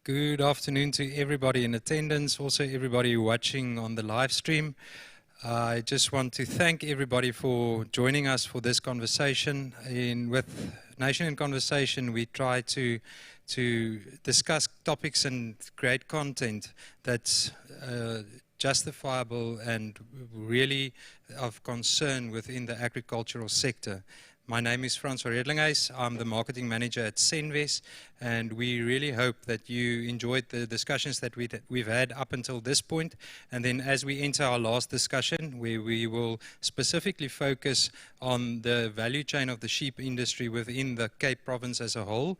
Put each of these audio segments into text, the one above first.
Good afternoon to everybody in attendance, also everybody watching on the live stream. I just want to thank everybody for joining us for this conversation. With Nation in Conversation, we try to discuss topics and create content that's justifiable and really of concern within the agricultural sector. My name is Francois Redlinghuis. I'm the marketing manager at Senves, and we really hope that you enjoyed the discussions that we've had up until this point. And then as we enter our last discussion, we will specifically focus on the value chain of the sheep industry within the Cape Province as a whole.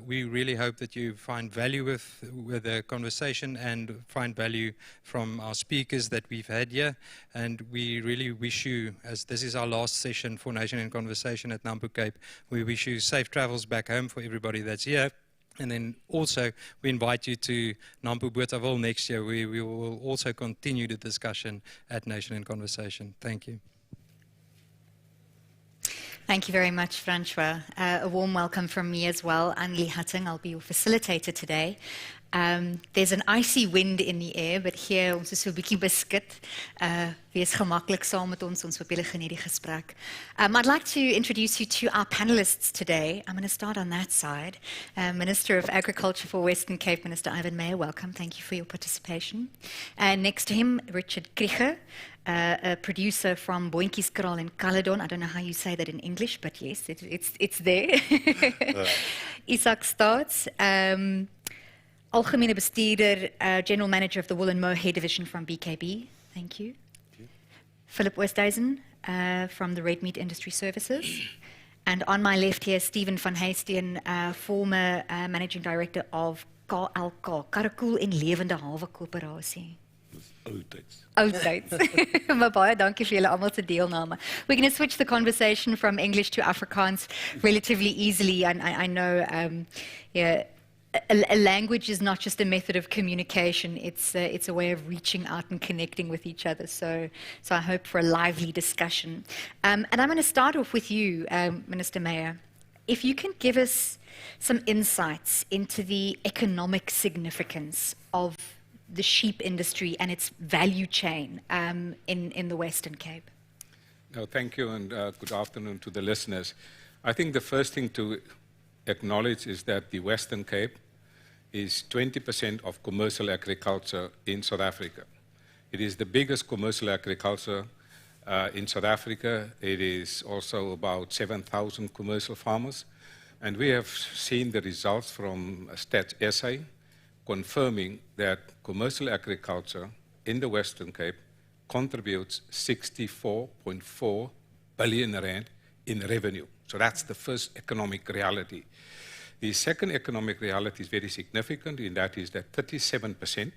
We really hope that you find value with the conversation and find value from our speakers that we've had here. And we really wish you, as this is our last session for Nation in Conversation at Nampo Cape, we wish you safe travels back home for everybody that's here. And then also we invite you to Nampo Botawil next year. We will also continue the discussion at Nation in Conversation. Thank you. Thank you very much, Francois. A warm welcome from me as well. Annelie Hatting, I'll be your facilitator today. There's an icy wind in the air, but here ons is so 'n bietjie beskik. Wees gemaklik saam met ons hoop julle geniet die gesprek. I'd like to introduce you to our panelists today. I'm going to start on that side. Minister of Agriculture for Western Cape, Minister Ivan Meyer, welcome. Thank you for your participation. Next to him, Richard Krieger, a producer from Boontjieskraal in Caledon. I don't know how you say that in English, but yes, it's there. Isak Staats, Algemene Bestuurder, General Manager of the Wool and Mow Hair Division from BKB. Thank you. Philip Westhuizen from the Red Meat Industry Services. And on my left here, Stephen van Heesteen, former Managing Director of KLK, Karakoel en Lewende Hawe Koöperasie. Oudtyds. Maar baie dankie vir julle almal se deelname. We're going to switch the conversation from English to Afrikaans relatively easily. And I know a language is not just a method of communication, it's a way of reaching out and connecting with each other. So I hope for a lively discussion. And I'm going to start off with you, Minister Meyer. If you can give us some insights into the economic significance of the sheep industry and its value chain in the Western Cape. No, thank you, and good afternoon to the listeners. I think the first thing to acknowledge is that the Western Cape is 20% of commercial agriculture in South Africa. It is the biggest commercial agriculture in South Africa. It is also about 7,000 commercial farmers. And we have seen the results from Stats SA confirming that commercial agriculture in the Western Cape contributes 64.4 billion rand in revenue. So that's the first economic reality. The second economic reality is very significant, and that is that 37%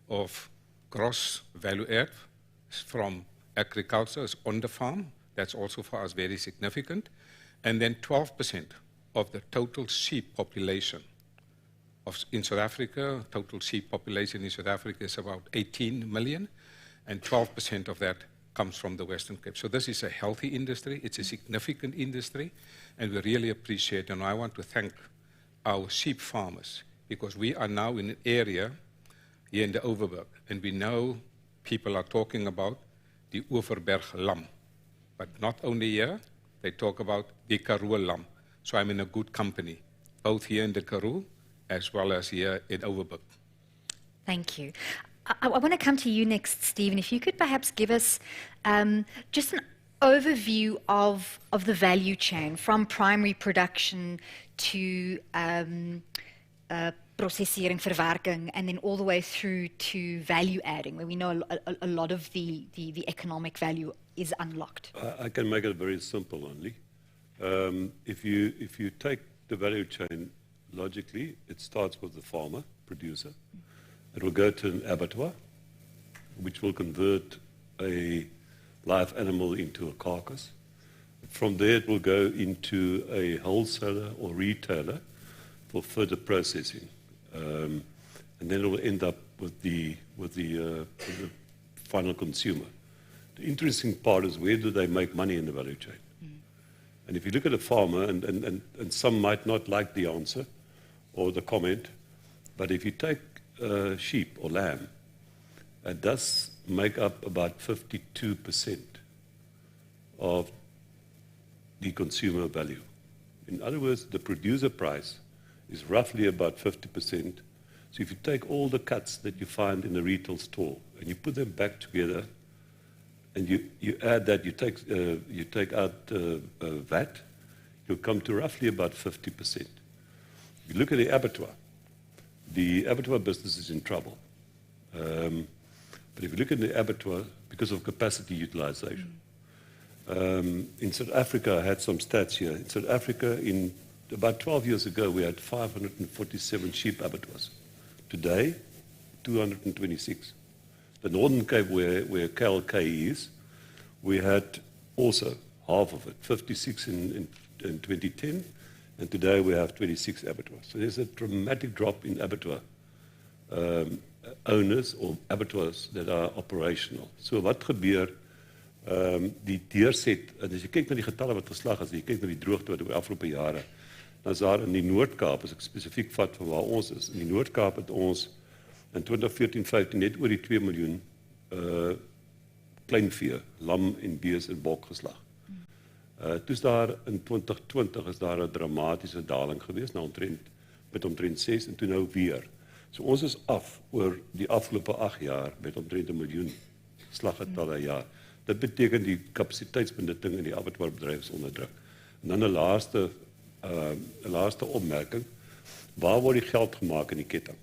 of gross value add from agriculture is on the farm. That's also for us very significant. And then 12% of the total sheep population in South Africa, total sheep population in South Africa is about 18 million, and 12% of that comes from the Western Cape. So this is a healthy industry, it's a significant industry, and we really appreciate it. And I want to thank our sheep farmers, because we are now in an area here in the Overberg, and we know people are talking about the Overberg lam. But not only here, they talk about the Karoo lam. So I'm in a good company, both here in the Karoo, as well as here in Overberg. Thank you. I want to come to you next, Stephen. If you could perhaps give us just an overview of the value chain from primary production to processing, verwerking, and then all the way through to value adding, where we know a lot of the economic value is unlocked. I can make it very simple only. If you take the value chain logically, it starts with the farmer, producer. It will go to an abattoir, which will convert a live animal into a carcass. From there, it will go into a wholesaler or retailer for further processing. And then it will end up with the final consumer. The interesting part is, where do they make money in the value chain? And if you look at a farmer, and some might not like the answer or the comment, But if you take sheep or lamb, it does make up about 52% of the consumer value. In other words, the producer price is roughly about 50%. So if you take all the cuts that you find in a retail store and you put them back together, and you add that, you take out VAT, you'll come to roughly about 50%. If you look at the abattoir business is in trouble. But if you look at the abattoir, because of capacity utilization, in South Africa, I had some stats here. In South Africa, about 12 years ago, we had 547 sheep abattoirs. Today, 226. The Northern Cape, where KLK is, we had also half of it, 56 in 2010, and today we have 26 abattoirs. So there's a dramatic drop in abattoir owners or abattoirs that are operational. So wat gebeur, die deurset, en as jy kyk na die getalle wat geslag is, jy kyk na die droogte wat oor die afgelope jare, dan is daar in die Noord-Kaap, as ek spesifiek vat van waar ons is, in die Noord-Kaap het ons in 2014-15 net oor die 2 miljoen kleinvee, lam en bees en bok geslag. Toe is daar in 2020 is daar 'n dramatiese daling geweest, met omtrent 6 en toe nou weer. So ons is af oor die afgelope 8 jaar met omtrent 1 miljoen slaggetalle per jaar. Dit beteken die kapasiteitsbenutting in die abattoirbedryf is onder druk. En dan 'n laaste opmerking, waar word die geld gemaak in die ketting?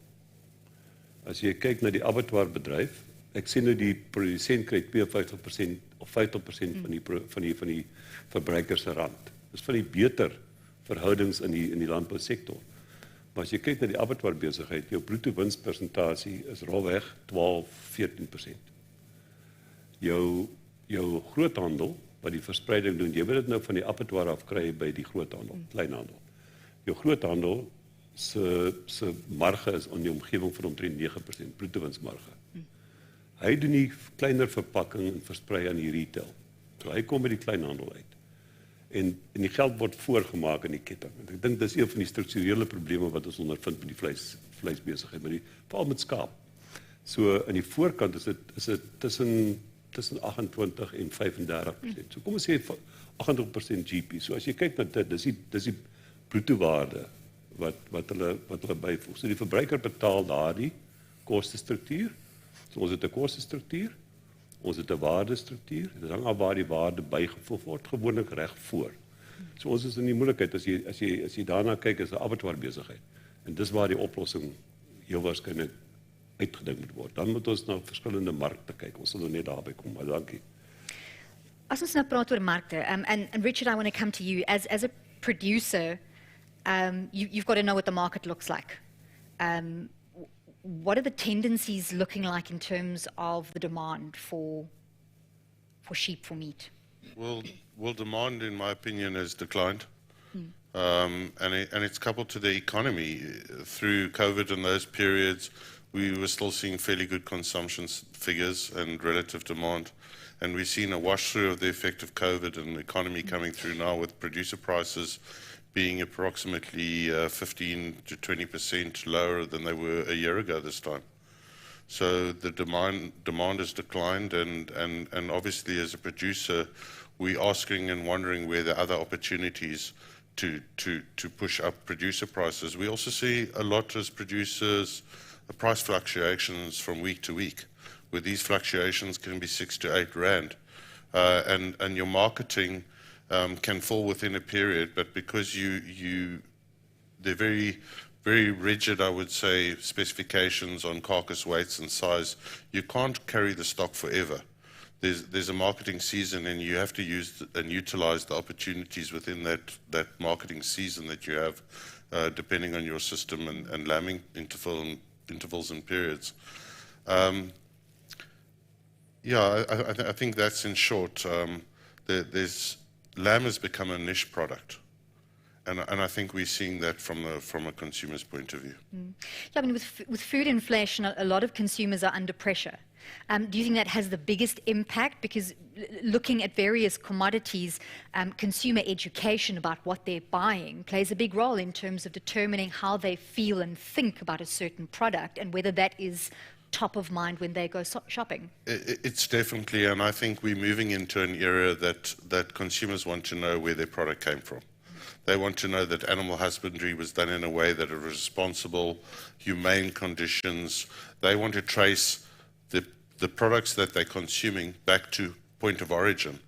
As jy kyk na die abattoirbedryf, ek sien nou die produsent kry 52% of 50% van die verbruiker se rand. Dis van die beter verhoudings in die landbousektor. Maar as jy kyk na die abattoirbesigheid, jou bruto winspersentasie is rolweg 12-14%. Jou groothandel wat die verspreiding doen, jy wil dit nou van die abattoir af kry by die groothandel, kleinhandel. Jou groothandel se marge is in die omgewing van omtrent 9% bruto winsmarge. Hy doen die kleiner verpakking en versprei aan die retail. So hy kom by die kleinhandel uit. En die geld word voorgemaak in die ketting. En ek dink dis een van die strukturele probleme wat ons ondervind met die vleisbesigheid, maar veral met skaap. So in die voorkant is dit tussen 28 en 35%. So kom ons sê 80% GP. So as jy kyk na dit, dis die bruto waarde wat hulle byvoeg. So die verbruiker betaal daardie kostestruktuur. So ons het 'n kostestruktuur, ons het 'n waardestruktuur. Dit hang af waar die waarde bygevoeg word, gewoonlik reg voor. So ons is in die moeilikheid as jy daarna kyk as 'n abattoirbesigheid. En dis waar die oplossing heel waarskynlik uitgedink moet word. Dan moet ons na verskillende markte kyk. Ons sal nou net daarby kom, maar dankie. As ons nou praat oor markte, and Richard, I want to come to you. As a producer, you've got to know what the market looks like. What are the tendencies looking like in terms of the demand for sheep, for meat? Well, demand, in my opinion, has declined. And it's coupled to the economy. Through COVID and those periods, we were still seeing fairly good consumption figures and relative demand. And we've seen a wash through of the effect of COVID and the economy coming through now, with producer prices being approximately 15 to 20% lower than they were a year ago this time. So the demand has declined, and obviously as a producer, we're asking and wondering where the other opportunities to push up producer prices. We also see a lot as producers price fluctuations from week to week, where these fluctuations can be 6 to 8 rand, and your marketing can fall within a period, but because they're very, very rigid, I would say, specifications on carcass weights and size, you can't carry the stock forever. There's a marketing season, and you have to use and utilize the opportunities within that marketing season that you have, depending on your system and lambing intervals and periods. I think that's in short. Lamb has become a niche product, and I think we're seeing that from a consumer's point of view. Yeah, I mean, with food inflation, a lot of consumers are under pressure. Do you think that has the biggest impact? Because looking at various commodities, consumer education about what they're buying plays a big role in terms of determining how they feel and think about a certain product and whether that is top of mind when they go shopping. It's definitely, and I think we're moving into an era that consumers want to know where their product came from. They want to know that animal husbandry was done in a way that it was responsible, humane conditions. They want to trace the products that they're consuming back to point of origin.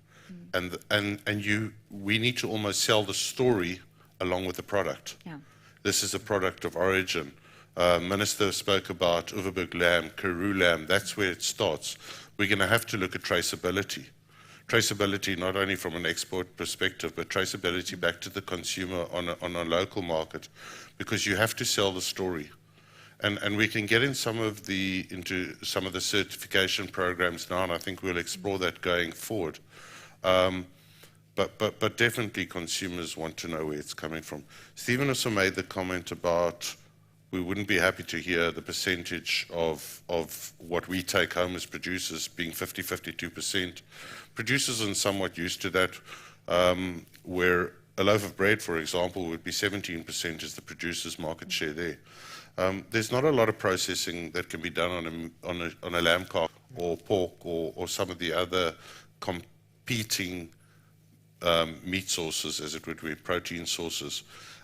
We need to almost sell the story along with the product. Yeah. This is a product of origin. Minister spoke about Overberg lamb, Karoo lamb. That's where it starts. We're going to have to look at traceability. Traceability not only from an export perspective, but traceability back to the consumer on a local market, because you have to sell the story. And we can get into some of the certification programs now, and I think we'll explore that going forward. But definitely consumers want to know where it's coming from. Stephen also made the comment about we wouldn't be happy to hear the percentage of what we take home as producers being 52%. Producers are somewhat used to that, where a loaf of bread, for example, would be 17% is the producer's market share there. There's not a lot of processing that can be done on a lamb calf or pork or some of the other competing meat sources, as it would be, protein sources.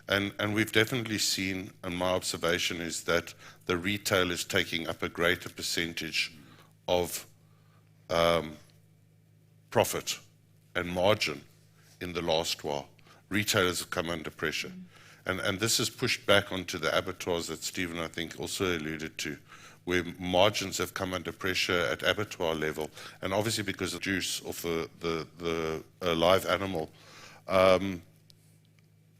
And we've definitely seen, and my observation is that the retail is taking up a greater percentage of profit and margin in the last while. Retailers have come under pressure. And this is pushed back onto the abattoirs that Stephen, I think, also alluded to, where margins have come under pressure at abattoir level. And obviously because of juice of the live animal,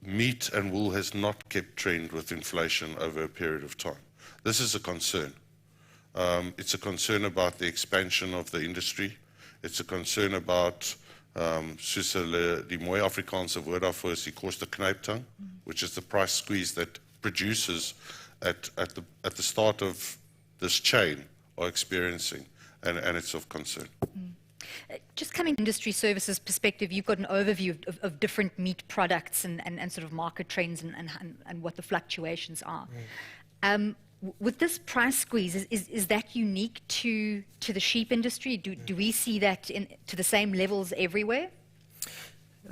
meat and wool has not kept trend with inflation over a period of time. This is a concern. It's a concern about the expansion of the industry. It's a concern about, soos hulle die mooi Afrikaanse woord daarvoor is die koste-knyptang, which is the price squeeze that producers at the start of this chain are experiencing, and it's of concern. Just coming from industry services perspective, you've got an overview of different meat products and sort of market trends and what the fluctuations are. With this price squeeze, is that unique to the sheep industry? Do we see that to the same levels everywhere?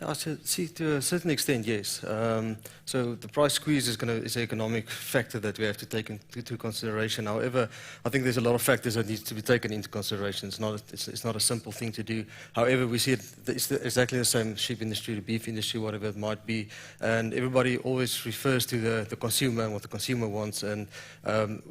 I see to a certain extent, yes. So the price squeeze is an economic factor that we have to take into consideration. However, I think there's a lot of factors that need to be taken into consideration. It's not a simple thing to do. However, we see it's exactly the same sheep industry, the beef industry, whatever it might be. And everybody always refers to the consumer and what the consumer wants. And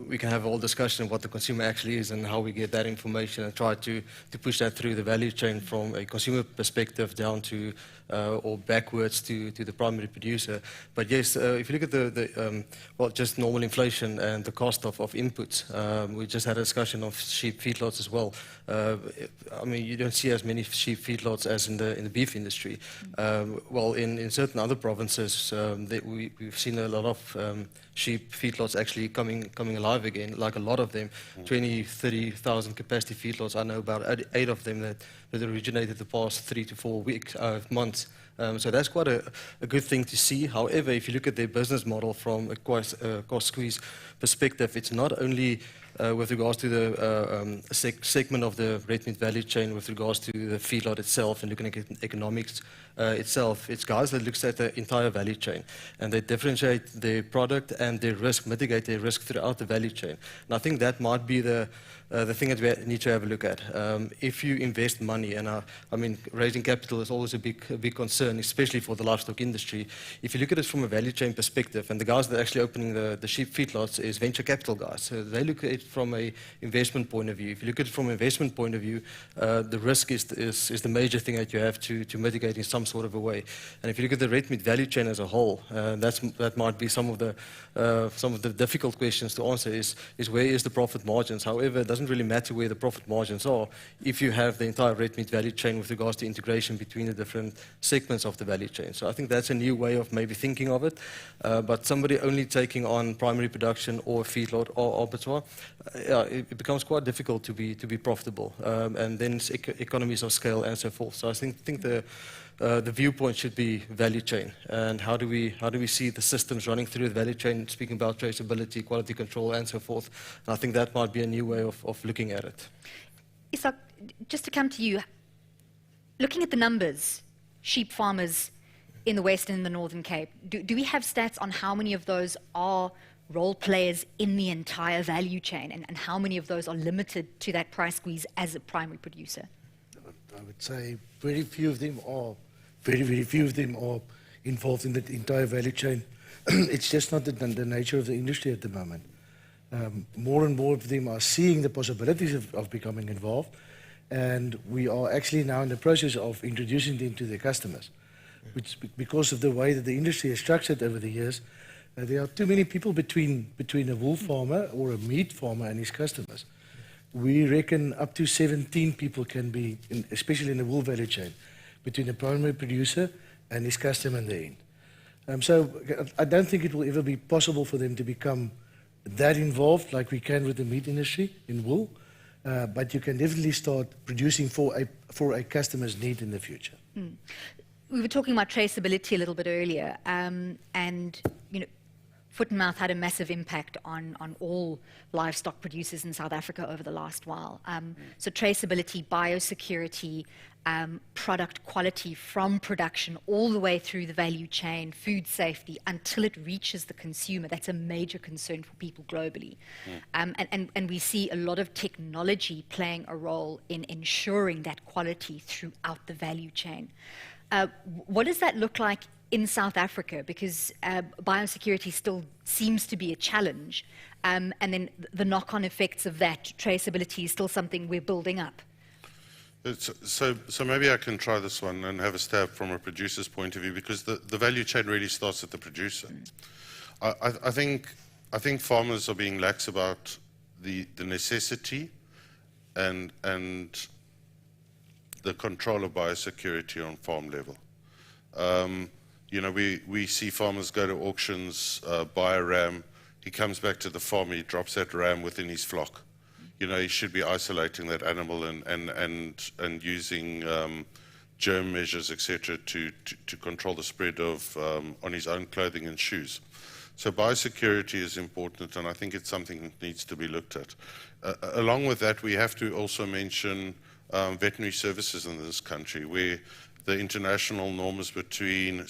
we can have a whole discussion of what the consumer actually is and how we get that information and try to push that through the value chain from a consumer perspective down to or backwards to the primary producer. But yes, if you look at just normal inflation and the cost of inputs, we just had a discussion of sheep feedlots as well. I mean, you don't see as many sheep feedlots as in the beef industry. Well, in certain other provinces, we've seen a lot of sheep feedlots actually coming alive again, like a lot of them, 20, 30,000 capacity feedlots. I know about 8 of them that originated the past 3 to 4 months. So that's quite a good thing to see. However, if you look at their business model from a cost squeeze perspective, it's not only with regards to the segment of the red meat value chain, with regards to the feedlot itself and looking at economics itself. It's guys that looks at the entire value chain, and they differentiate their product and their risk, mitigate their risk throughout the value chain. And I think that might be the thing that we need to have a look at. If you invest money, and I mean, raising capital is always a big concern, especially for the livestock industry. If you look at it from a value chain perspective, and the guys that are actually opening the sheep feedlots is venture capital guys. So they look at it from a investment point of view. If you look at it from an investment point of view, the risk is the major thing that you have to mitigate in some sort of a way. And if you look at the red meat value chain as a whole, that might be some of the difficult questions to answer. Is where is the profit margins? However, it doesn't really matter where the profit margins are if you have the entire red meat value chain with regards to integration between the different segments of the value chain. So I think that's a new way of maybe thinking of it. But somebody only taking on primary production or feedlot or abattoir, yeah, it becomes quite difficult to be profitable, and then it's economies of scale and so forth. So I think the viewpoint should be value chain, and how do we see the systems running through the value chain, speaking about traceability, quality control, and so forth. And I think that might be a new way of looking at it. Isak, just to come to you, looking at the numbers, sheep farmers in the Western and the Northern Cape, do we have stats on how many of those are role players in the entire value chain, and how many of those are limited to that price squeeze as a primary producer? I would say very few of them are, very few of them are involved in the entire value chain. It's just not the nature of the industry at the moment. More and more of them are seeing the possibilities of becoming involved, and we are actually now in the process of introducing them to their customers, which, because of the way that the industry is structured over the years, there are too many people between a wool farmer or a meat farmer and his customers. We reckon up to 17 people can be, especially in the wool value chain, between the primary producer and his customer in the end. So I don't think it will ever be possible for them to become that involved like we can with the meat industry in wool, but you can definitely start producing for a customer's need in the future. We were talking about traceability a little bit earlier, and foot and mouth had a massive impact on all livestock producers in South Africa over the last while. So traceability, biosecurity, product quality from production all the way through the value chain, food safety, until it reaches the consumer, that's a major concern for people globally. And we see a lot of technology playing a role in ensuring that quality throughout the value chain. What does that look like in South Africa? Because biosecurity still seems to be a challenge, and then the knock-on effects of that traceability is still something we're building up. So maybe I can try this one and have a stab from a producer's point of view, because the value chain really starts at the producer. I think farmers are being lax about the necessity and the control of biosecurity on farm level. We see farmers go to auctions, buy a ram, he comes back to the farm, he drops that ram within his flock. He should be isolating that animal and using germ measures, etc., to control the spread of on his own clothing and shoes. So biosecurity is important, and I think it's something that needs to be looked at. Along with that, we have to also mention veterinary services in this country, where the international norm is between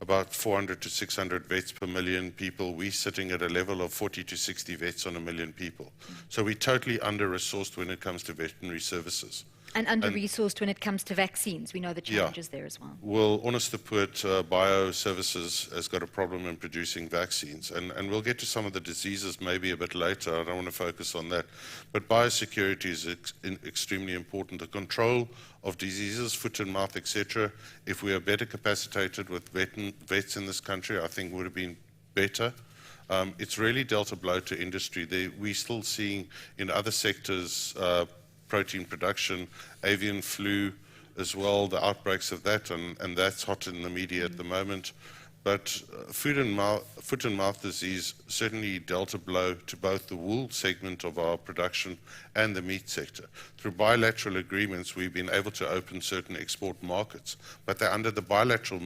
about 400 to 600 vets per million people. We're sitting at a level of 40 to 60 vets on a million people. So we're totally under-resourced when it comes to veterinary services. And under-resourced when it comes to vaccines. We know the challenges there as well. Well, honest to put, bioservices has got a problem in producing vaccines. And we'll get to some of the diseases maybe a bit later. I don't want to focus on that. But biosecurity is extremely important. The control of diseases, foot and mouth, etc. If we are better capacitated with vets in this country, I think would have been better. It's really dealt a blow to industry. We're still seeing in other sectors protein production, avian flu as well, the outbreaks of that, and that's hot in the media at the moment. But foot and mouth disease certainly dealt a blow to both the wool segment of our production and the meat sector. Through bilateral agreements, we've been able to open certain export markets, but they're under the bilateral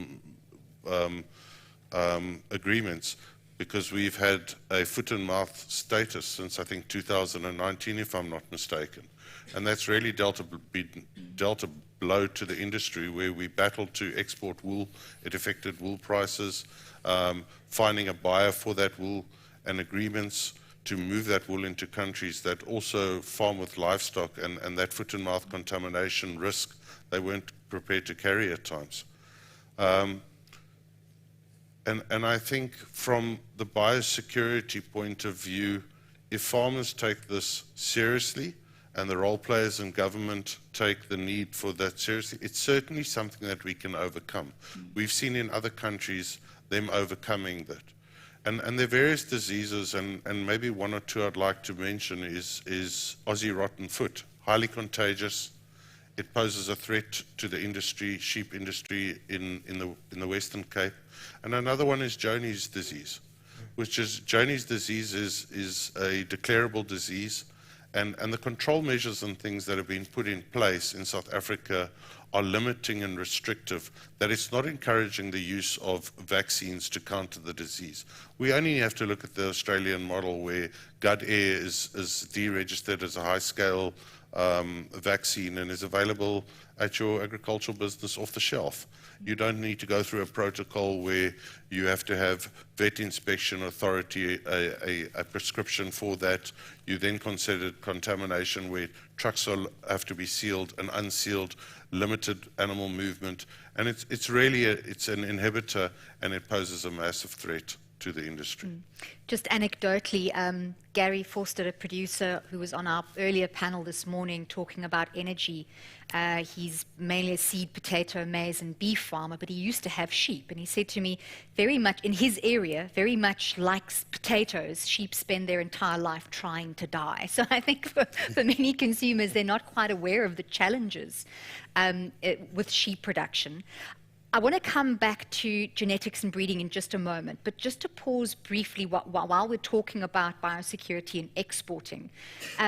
agreements, because we've had a foot and mouth status since I think 2019, if I'm not mistaken. And that's really dealt a blow to the industry, where we battled to export wool. It affected wool prices, finding a buyer for that wool, and agreements to move that wool into countries that also farm with livestock, and that foot and mouth contamination risk they weren't prepared to carry at times. And I think from the biosecurity point of view, if farmers take this seriously, and the role players in government take the need for that seriously, it's certainly something that we can overcome. We've seen in other countries them overcoming that. And there are various diseases, and maybe one or two I'd like to mention is Aussie rotten foot, highly contagious. It poses a threat to the industry, sheep industry in the Western Cape. And another one is Johne's disease. which is Johnny's disease is a declarable disease, and the control measures and things that have been put in place in South Africa are limiting and restrictive, that it's not encouraging the use of vaccines to counter the disease. We only have to look at the Australian model where Gut Air is deregistered as a high-scale vaccine and is available at your agricultural business off the shelf. You don't need to go through a protocol where you have to have vet inspection authority, a prescription for that. You then consider contamination where trucks have to be sealed and unsealed, limited animal movement, and it's really it's an inhibitor, and it poses a massive threat to the industry. Just anecdotally, Gary Forster, a producer who was on our earlier panel this morning talking about energy, he's mainly a seed, potato, maize and beef farmer, but he used to have sheep. And he said to me, very much in his area, very much like potatoes, sheep spend their entire life trying to die. So I think for many consumers, they're not quite aware of the challenges with sheep production. I want to come back to genetics and breeding in just a moment, but just to pause briefly while we're talking about biosecurity and exporting.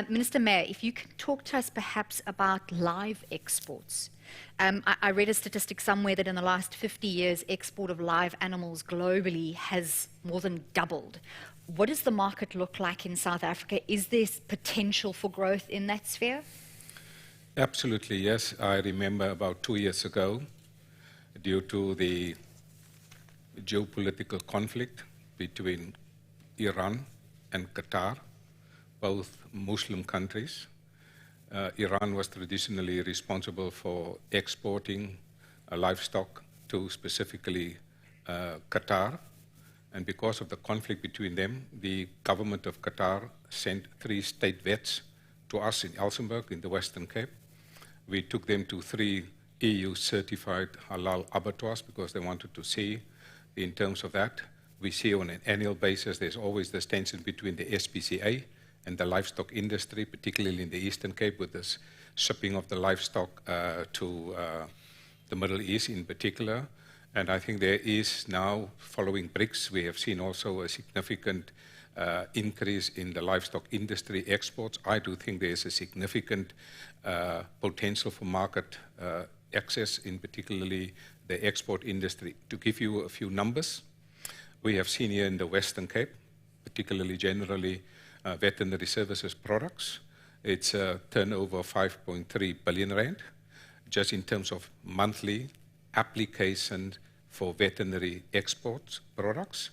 Minister Mayer, if you can talk to us perhaps about live exports. I read a statistic somewhere that in the last 50 years, export of live animals globally has more than doubled. What does the market look like in South Africa? Is there potential for growth in that sphere? Absolutely, yes. I remember about 2 years ago, due to the geopolitical conflict between Iran and Qatar, both Muslim countries. Iran was traditionally responsible for exporting livestock to specifically Qatar. And because of the conflict between them, the government of Qatar sent 3 state vets to us in Elsenburg in the Western Cape. We took them to 3 EU-certified halal abattoirs because they wanted to see in terms of that. We see on an annual basis there's always this tension between the SPCA and the livestock industry, particularly in the Eastern Cape with this shipping of the livestock to the Middle East in particular. And I think there is now, following BRICS, we have seen also a significant increase in the livestock industry exports. I do think there's a significant potential for market access, in particularly the export industry. To give you a few numbers, we have seen here in the Western Cape, particularly generally veterinary services products, it's a turnover of 5.3 billion rand, just in terms of monthly applications for veterinary exports products.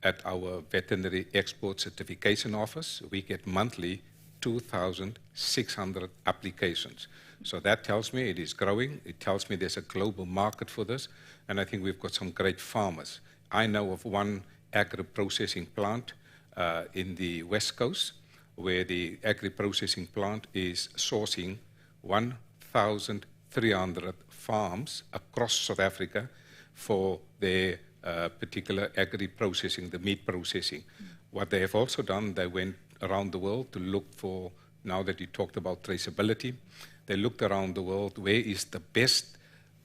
At our veterinary export certification office, we get monthly 2,600 applications. So that tells me it is growing. It tells me there's a global market for this, and I think we've got some great farmers. I know of one agri-processing plant in the West Coast where the agri-processing plant is sourcing 1,300 farms across South Africa for their particular agri-processing, the meat processing. What they have also done, they went around the world to look for, now that you talked about traceability, they looked around the world, where is the best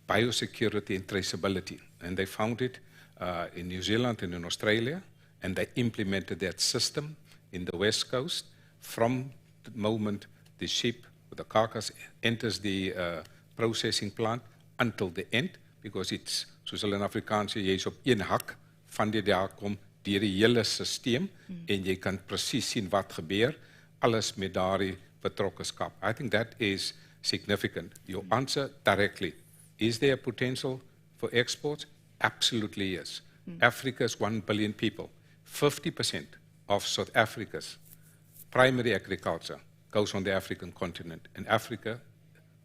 biosecurity and traceability? And they found it in New Zealand and in Australia, and they implemented that system in the West Coast from the moment the sheep, the carcass, enters the processing plant until the end, because it's, soos hulle in Afrikaans sê, jy is op een hak van die daar kom deur die hele systeem en jy kan presies sien wat gebeur, alles met daardie betrokkenskap. I think that is significant. Your answer directly, is there potential for exports? Absolutely yes. Africa is 1 billion people. 50% of South Africa's primary agriculture goes on the African continent, and Africa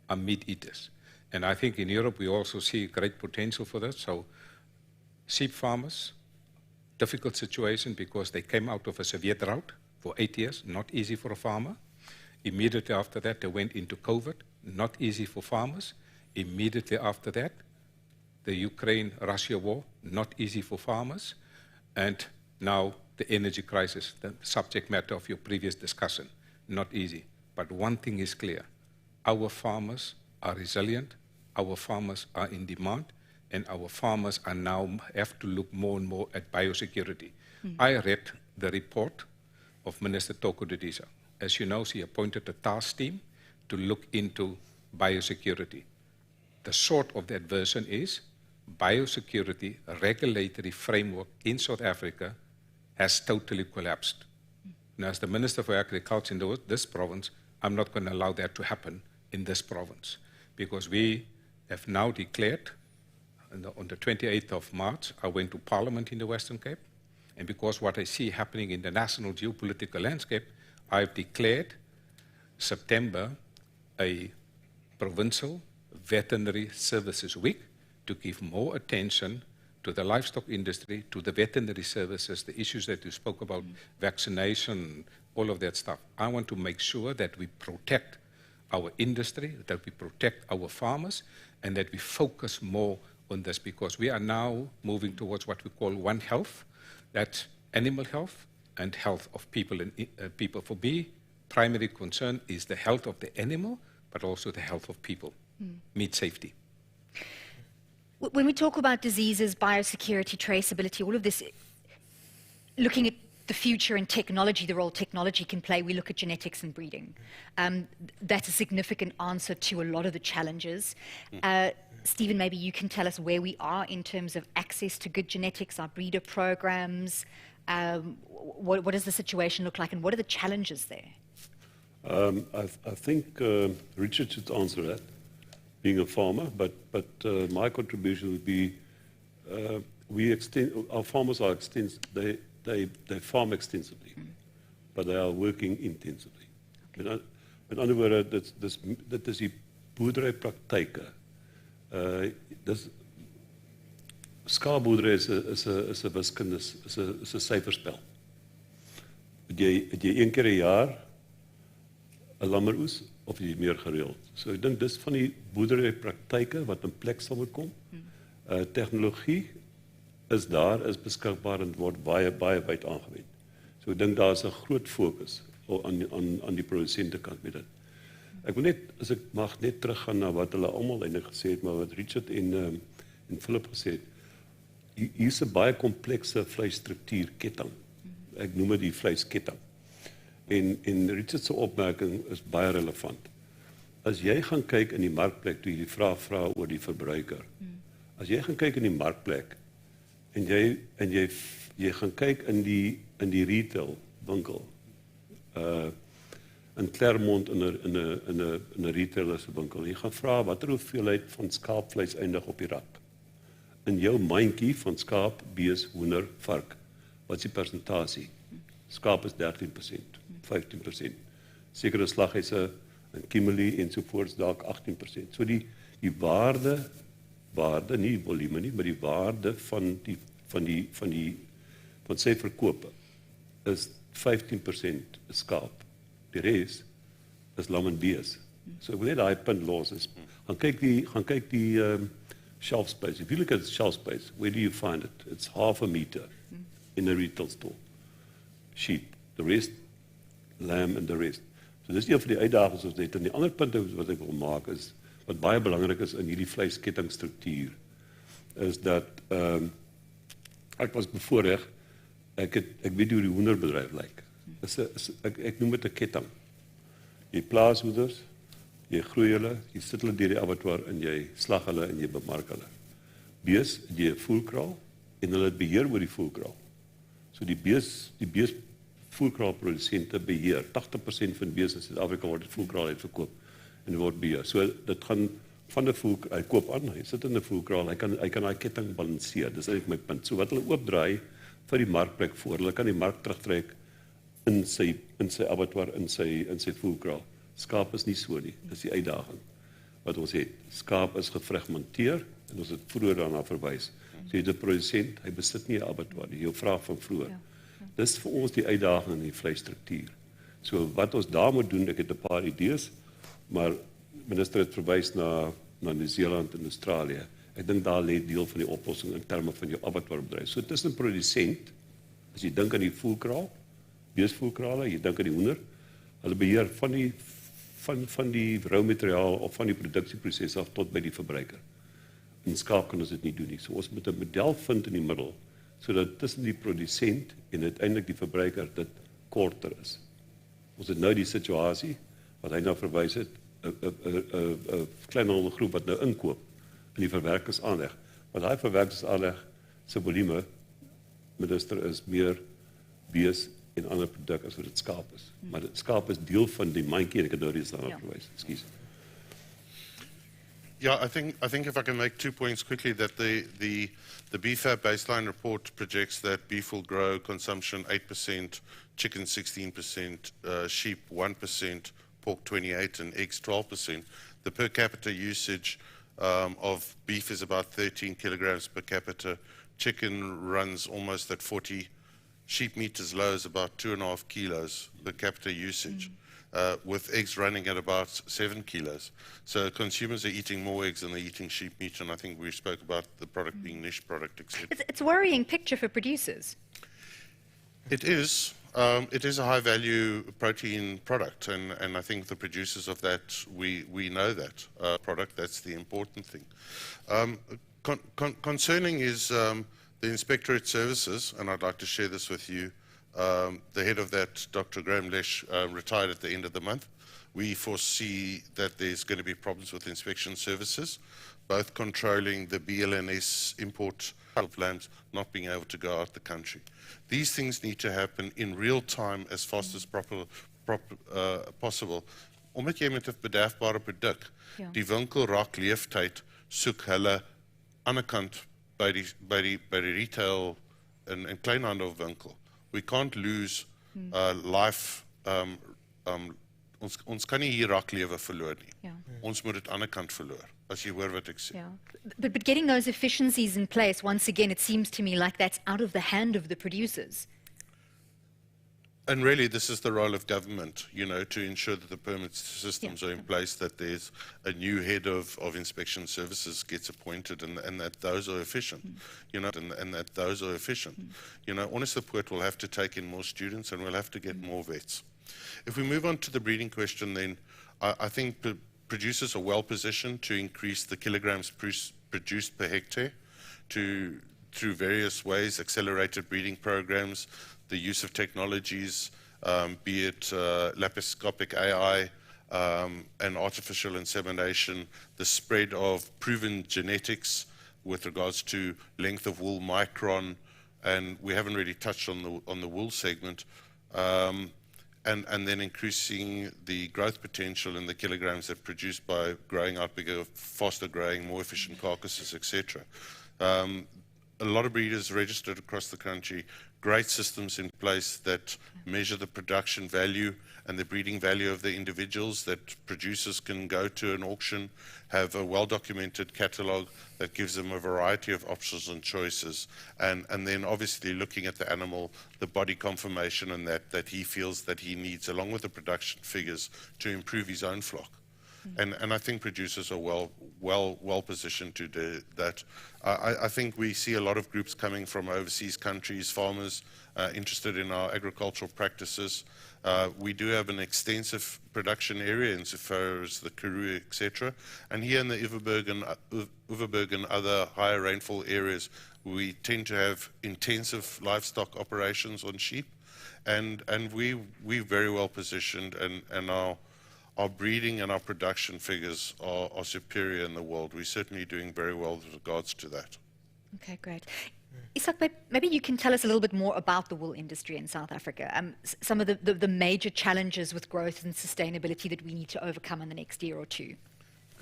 are meat eaters. And I think in Europe we also see great potential for this. So sheep farmers, difficult situation because they came out of a severe drought for 8 years, not easy for a farmer. Immediately after that, they went into COVID, not easy for farmers. Immediately after that, the Ukraine-Russia war, not easy for farmers. And now the energy crisis, the subject matter of your previous discussion, not easy. But one thing is clear, our farmers are resilient, our farmers are in demand, and our farmers are now have to look more and more at biosecurity. I read the report of Minister Toko Didiza. As you know, she appointed a task team to look into biosecurity. The short of that version is biosecurity regulatory framework in South Africa has totally collapsed. Now, as the Minister for Agriculture in this province, I'm not going to allow that to happen in this province, because we have now declared, on the 28th of March, I went to Parliament in the Western Cape, and because what I see happening in the national geopolitical landscape, I've declared September a provincial veterinary services week to give more attention to the livestock industry, to the veterinary services, the issues that you spoke about, vaccination, all of that stuff. I want to make sure that we protect our industry, that we protect our farmers, and that we focus more on this, because we are now moving towards what we call One Health. That's animal health and health of people. And people, for me, primary concern is the health of the animal, but also the health of people, meat safety. When we talk about diseases, biosecurity, traceability, all of this, looking at the future and technology, the role technology can play, we look at genetics and breeding. That's a significant answer to a lot of the challenges. Stephen, maybe you can tell us where we are in terms of access to good genetics, our breeder programs. What does the situation look like, and what are the challenges there? I think Richard should answer that, being a farmer, but my contribution would be our farmers are they farm extensively, but they are working intensively. Okay. Met ander woorde, dit is die boerderypraktyke. Skaapboerdery is 'n wiskunde, is 'n syferspel. Het jy een keer 'n jaar 'n lammeroes of jy meer gereeld. So ek dink dis van die boerderypraktyke wat in plek sal moet kom. Tegnologie is beskikbaar en word baie wyd aangewend. So ek dink daar is 'n groot fokus aan die produsente kant met dit. Ek wil net, as ek mag, net teruggaan na wat hulle almal eintlik gesê het, maar wat Richard en Philip gesê het. Hier is 'n baie komplekse vleisstruktuurketting. Ek noem dit die vleisketting. En Richard se opmerking is baie relevant. As jy gaan kyk in die markplek, toe jy die vraag vra oor die verbruiker. As jy gaan kyk in die markplek en jy gaan kyk in die retail winkel, in Claremont in 'n retailer se winkel, jy gaan vra watter hoeveelheid van skaapvleis eindig op die rak. In jou mandjie van skaap, bees, hoender, vark, wat is die persentasie? Skaap is 13%, 15%. Sekere slaghuise in Kimberley ensovoorts dalk 18%. So die waarde, nie volume nie, maar die waarde van sy verkope is 15% skaap. Die res is lam en bees. So ek wil net daai punt los is. Gaan kyk die shelf space. If you look at shelf space, where do you find it? It's half a meter in a retail store. Sheep, the rest, lamb and the rest. So dis een van die uitdagings wat net. En die ander punt wat ek wil maak is, wat baie belangrik is in hierdie vleiskettingstruktuur, is dat ek was bevoorreg, ek weet hoe die hoenderbedryf lyk. Ek noem dit 'n ketting. Jy plaas hoenders, jy groei hulle, jy sit hulle deur die abattoir en jy slag hulle en jy bemark hulle. Bees, jy 'n voerkraal en hulle het beheer oor die voerkraal. So die bees voerkraalprodusente beheer 80% van bees in Suid-Afrika word voerkraal uitverkoop en dit word beheer. So dit gaan van 'n voerkraal, hy koop aan, hy sit in 'n voerkraal, hy kan daai ketting balanseer. Dis eintlik my punt. So wat hulle oopdraai vir die markplek voor, hulle kan die mark terugtrek in sy abattoir, in sy voerkraal. Skaap is nie so nie. Dis die uitdaging wat ons het. Skaap is gefragmenteer en ons het vroeër daarna verwys. So jy het 'n produsent, hy besit nie 'n abattoir nie. Jou vraag van vroeër. Dis vir ons die uitdaging in die vleisstruktuur. So wat ons daar moet doen, ek het 'n paar idees, maar minister het verwys na Nieu-Seeland en Australië. Ek dink daar lê deel van die oplossing in terme van jou abattoirbedryf. So tussen produsent, as jy dink aan die voerkraal, beesvoerkrale, jy dink aan die hoender, hulle beheer van die rou materiaal of van die produksieproses af tot by die verbruiker. In skaap kan ons dit nie doen nie. So ons moet 'n model vind in die middel sodat tussen die produsent en uiteindelik die verbruiker dit korter is. Ons het nou die situasie wat hy nou verwys het, 'n kleinhandelgroep wat nou inkoop in die verwerkingsaanleg. Maar daai verwerkingsaanleg se volume, minister, is meer bees en ander produk as wat dit skaap is. Maar dit skaap is deel van die mandjie, ek het nou reeds daarna verwys. Ekskuus. Yeah, I think if I can make 2 points quickly, that the BFAP baseline report projects that beef will grow consumption 8%, chicken 16%, sheep 1%, pork 28%, and eggs 12%. The per capita usage of beef is about 13 kilograms per capita. Chicken runs almost at 40. Sheep meat as low as about 2.5 kilos per capita usage. With eggs running at about 7 kilos. So consumers are eating more eggs than they're eating sheep meat, and I think we spoke about the product being niche product, etc. It's a worrying picture for producers. It is. It is a high-value protein product, and I think the producers of that, we know that product. That's the important thing. Concerning is the Inspectorate Services, and I'd like to share this with you. The head of that, Dr. Graham Lesh, retired at the end of the month. We foresee that there's going to be problems with inspection services, both controlling the BLNS import of lambs not being able to go out the country. These things need to happen in real time as fast as possible. Omdat jy met 'n bederfbare produk, die winkel raak leeftyd, soek hulle aan die kant by die retail en kleinhandelwinkel. We can't lose life. Ons kan nie hier raklewe verloor nie. Ons moet dit aan die kant verloor, as jy hoor wat ek sê. But getting those efficiencies in place, once again, it seems to me like that's out of the hand of the producers. And really, this is the role of government, to ensure that the permit systems are in place, that there's a new head of inspection services gets appointed, and that those are efficient, and that those are efficient. Honestly, the port will have to take in more students, and we'll have to get more vets. If we move on to the breeding question, then I think producers are well positioned to increase the kilograms produced per hectare through various ways, accelerated breeding programs, the use of technologies, be it laparoscopic AI and artificial insemination, the spread of proven genetics with regards to length of wool micron, and we haven't really touched on the wool segment, and then increasing the growth potential in the kilograms that are produced by growing out bigger, faster growing, more efficient carcasses, etc. A lot of breeders registered across the country, great systems in place that measure the production value and the breeding value of the individuals, that producers can go to an auction, have a well-documented catalogue that gives them a variety of options and choices, and then obviously looking at the animal, the body conformation and that he feels that he needs, along with the production figures, to improve his own flock. And I think producers are well positioned to do that. I think we see a lot of groups coming from overseas countries, farmers interested in our agricultural practices. We do have an extensive production area insofar as the Karoo, etc. And here in the Overberg and other higher rainfall areas, we tend to have intensive livestock operations on sheep, and we're very well positioned, and our breeding and our production figures are superior in the world. We're certainly doing very well with regards to that. Okay, great. Isak, maybe you can tell us a little bit more about the wool industry in South Africa, some of the major challenges with growth and sustainability that we need to overcome in the next year or two.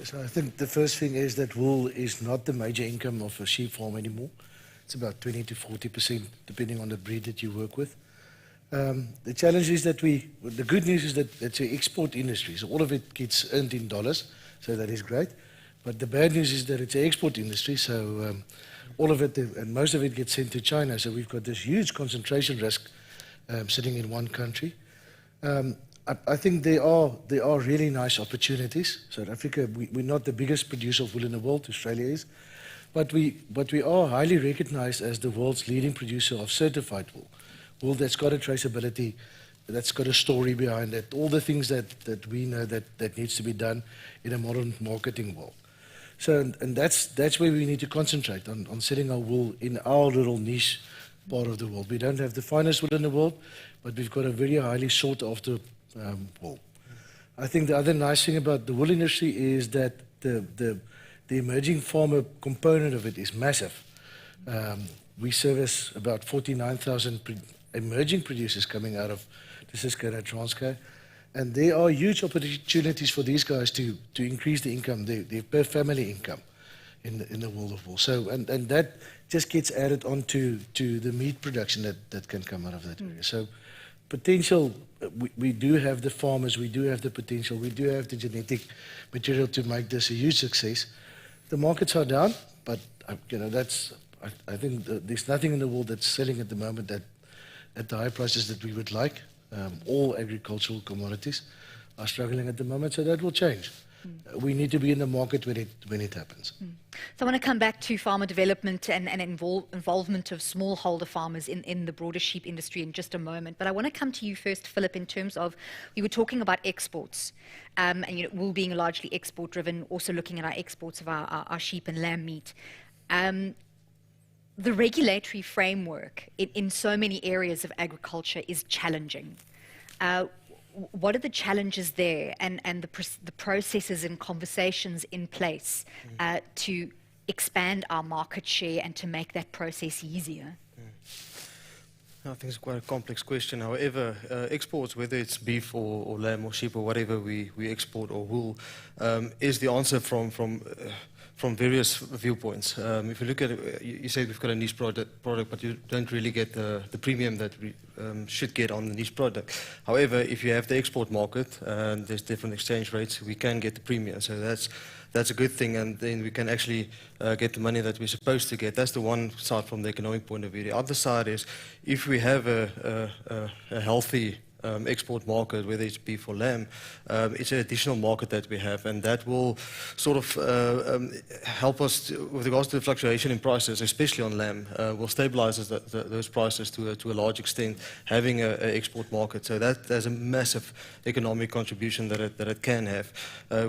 So I think the first thing is that wool is not the major income of a sheep farm anymore. It's about 20 to 40%, depending on the breed that you work with. The challenge is that the good news is that it's an export industry, so all of it gets earned in dollars, so that is great. But the bad news is that it's an export industry, so all of it, and most of it gets sent to China, so we've got this huge concentration risk sitting in one country. I think there are really nice opportunities. South Africa, we're not the biggest producer of wool in the world, Australia is, but we are highly recognized as the world's leading producer of certified wool. Wool that's got a traceability, that's got a story behind it, all the things that we know that needs to be done in a modern marketing world. So, and that's where we need to concentrate on selling our wool in our little niche part of the world. We don't have the finest wool in the world, but we've got a very highly sought after wool. I think the other nice thing about the wool industry is that the emerging farmer component of it is massive. We service about 49,000 emerging producers coming out of the Cisco and Transco. And there are huge opportunities for these guys to increase the income, their per family income in the world of wool. So, and that just gets added on to the meat production that can come out of that area. So potential, we do have the farmers, we do have the potential, we do have the genetic material to make this a huge success. The markets are down, but I think there's nothing in the world that's selling at the moment at the high prices that we would like. All agricultural commodities are struggling at the moment, so that will change. We need to be in the market when it happens. So I want to come back to farmer development and involvement of smallholder farmers in the broader sheep industry in just a moment. But I want to come to you first, Philip, in terms of, we were talking about exports, and wool being largely export-driven, also looking at our exports of our sheep and lamb meat. The regulatory framework in so many areas of agriculture is challenging. What are the challenges there and the processes and conversations in place to expand our market share and to make that process easier? I think it's quite a complex question. However, exports, whether it's beef or lamb or sheep or whatever we export or wool, is the answer from various viewpoints. If you look at it, you say we've got a niche product, but you don't really get the premium that we should get on the niche product. However, if you have the export market, there's different exchange rates, we can get the premium. So that's a good thing, and then we can actually get the money that we're supposed to get. That's the one side from the economic point of view. The other side is, if we have a healthy export market, whether it's beef or lamb, it's an additional market that we have, and that will sort of help us with regards to the fluctuation in prices, especially on lamb, will stabilize those prices to a large extent, having an export market. So there's a massive economic contribution that it can have.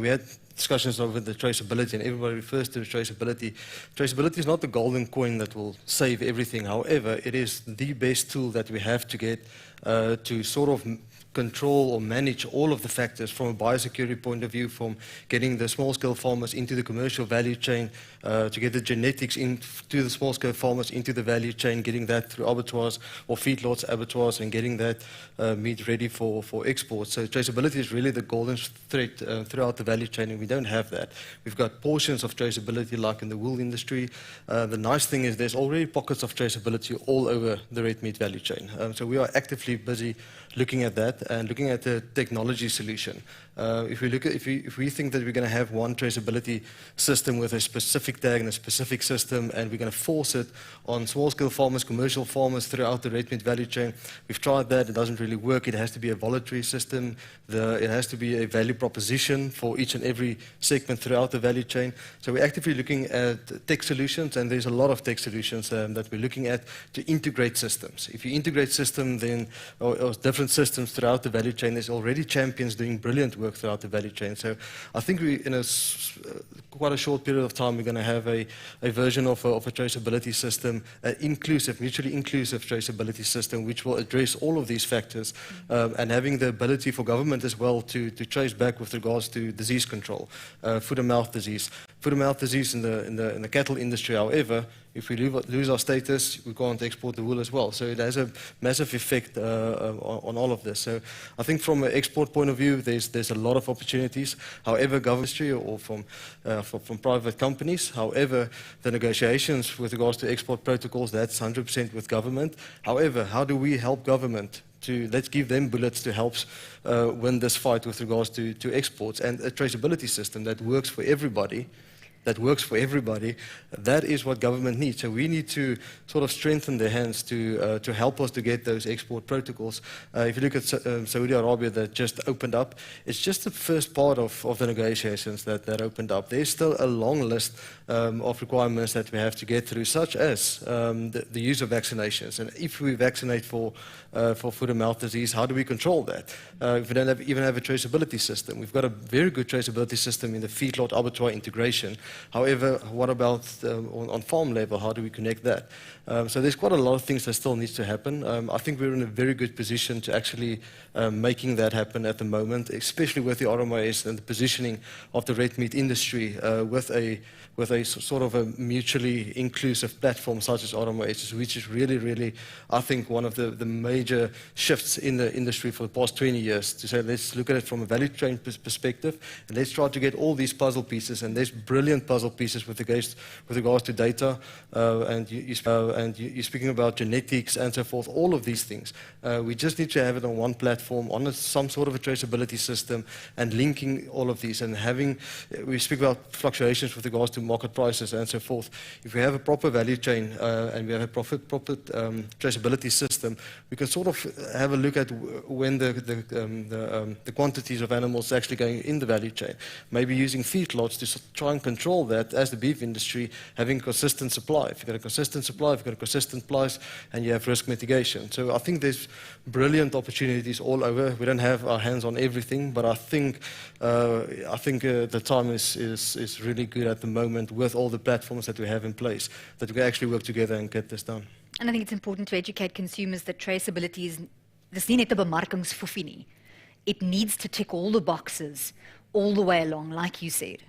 We had discussions over the traceability, and everybody refers to traceability. Traceability is not the golden coin that will save everything. However, it is the best tool that we have to get to sort of control or manage all of the factors from a biosecurity point of view, from getting the small-scale farmers into the commercial value chain, to get the genetics into the small-scale farmers into the value chain, getting that through abattoirs or feedlots, abattoirs, and getting that meat ready for export. So traceability is really the golden thread throughout the value chain, and we don't have that. We've got portions of traceability like in the wool industry. The nice thing is there's already pockets of traceability all over the red meat value chain. So we are actively busy looking at that and looking at the technology solution. If we think that we're going to have one traceability system with a specific tag and a specific system, and we're going to force it on small-scale farmers, commercial farmers throughout the red meat value chain, we've tried that. It doesn't really work. It has to be a voluntary system. It has to be a value proposition for each and every segment throughout the value chain. So we're actively looking at tech solutions, and there's a lot of tech solutions that we're looking at to integrate systems. If you integrate systems, then or different systems throughout the value chain, there's already champions doing brilliant work throughout the value chain. So I think in quite a short period of time, we're going to have a version of a traceability system, an inclusive, mutually inclusive traceability system, which will address all of these factors, and having the ability for government as well to trace back with regards to disease control, foot and mouth disease. Foot and mouth disease in the cattle industry, however, if we lose our status, we can't export the wool as well. So it has a massive effect on all of this. So I think from an export point of view, there's a lot of opportunities. However, government or from private companies. However, the negotiations with regards to export protocols, that's 100% with government. However, how do we help government? Let's give them bullets to help win this fight with regards to exports, and a traceability system that works for everybody. That is what government needs. So we need to sort of strengthen their hands to help us to get those export protocols. If you look at Saudi Arabia that just opened up, it's just the first part of the negotiations that opened up. There's still a long list of requirements that we have to get through, such as the use of vaccinations. And if we vaccinate for foot and mouth disease, how do we control that? If we don't even have a traceability system. We've got a very good traceability system in the feedlot abattoir integration, However, what about on farm level? How do we connect that? So there's quite a lot of things that still needs to happen. I think we're in a very good position to actually making that happen at the moment, especially with the RMIS and the positioning of the red meat industry with a sort of a mutually inclusive platform such as RMIS, which is really, I think, one of the major shifts in the industry for the past 20 years, to say, let's look at it from a value chain perspective, and let's try to get all these puzzle pieces, and there's brilliant puzzle pieces with regards to data, and you're speaking about genetics and so forth, all of these things. We just need to have it on one platform, on some sort of a traceability system, and linking all of these, and we speak about fluctuations with regards to market prices and so forth. If we have a proper value chain and we have a proper traceability system, we can sort of have a look at when the quantities of animals actually going in the value chain. Maybe using feedlots to try and control that as the beef industry, having consistent supply. If you've got a consistent supply, if you've got a consistent price, and you have risk mitigation. So I think there's brilliant opportunities all over. We don't have our hands on everything, but I think the time is really good at the moment with all the platforms that we have in place, that we can actually work together and get this done. And I think it's important to educate consumers that traceability is dis nie net 'n bemarkingsfoefie nie. It needs to tick all the boxes all the way along, like you said.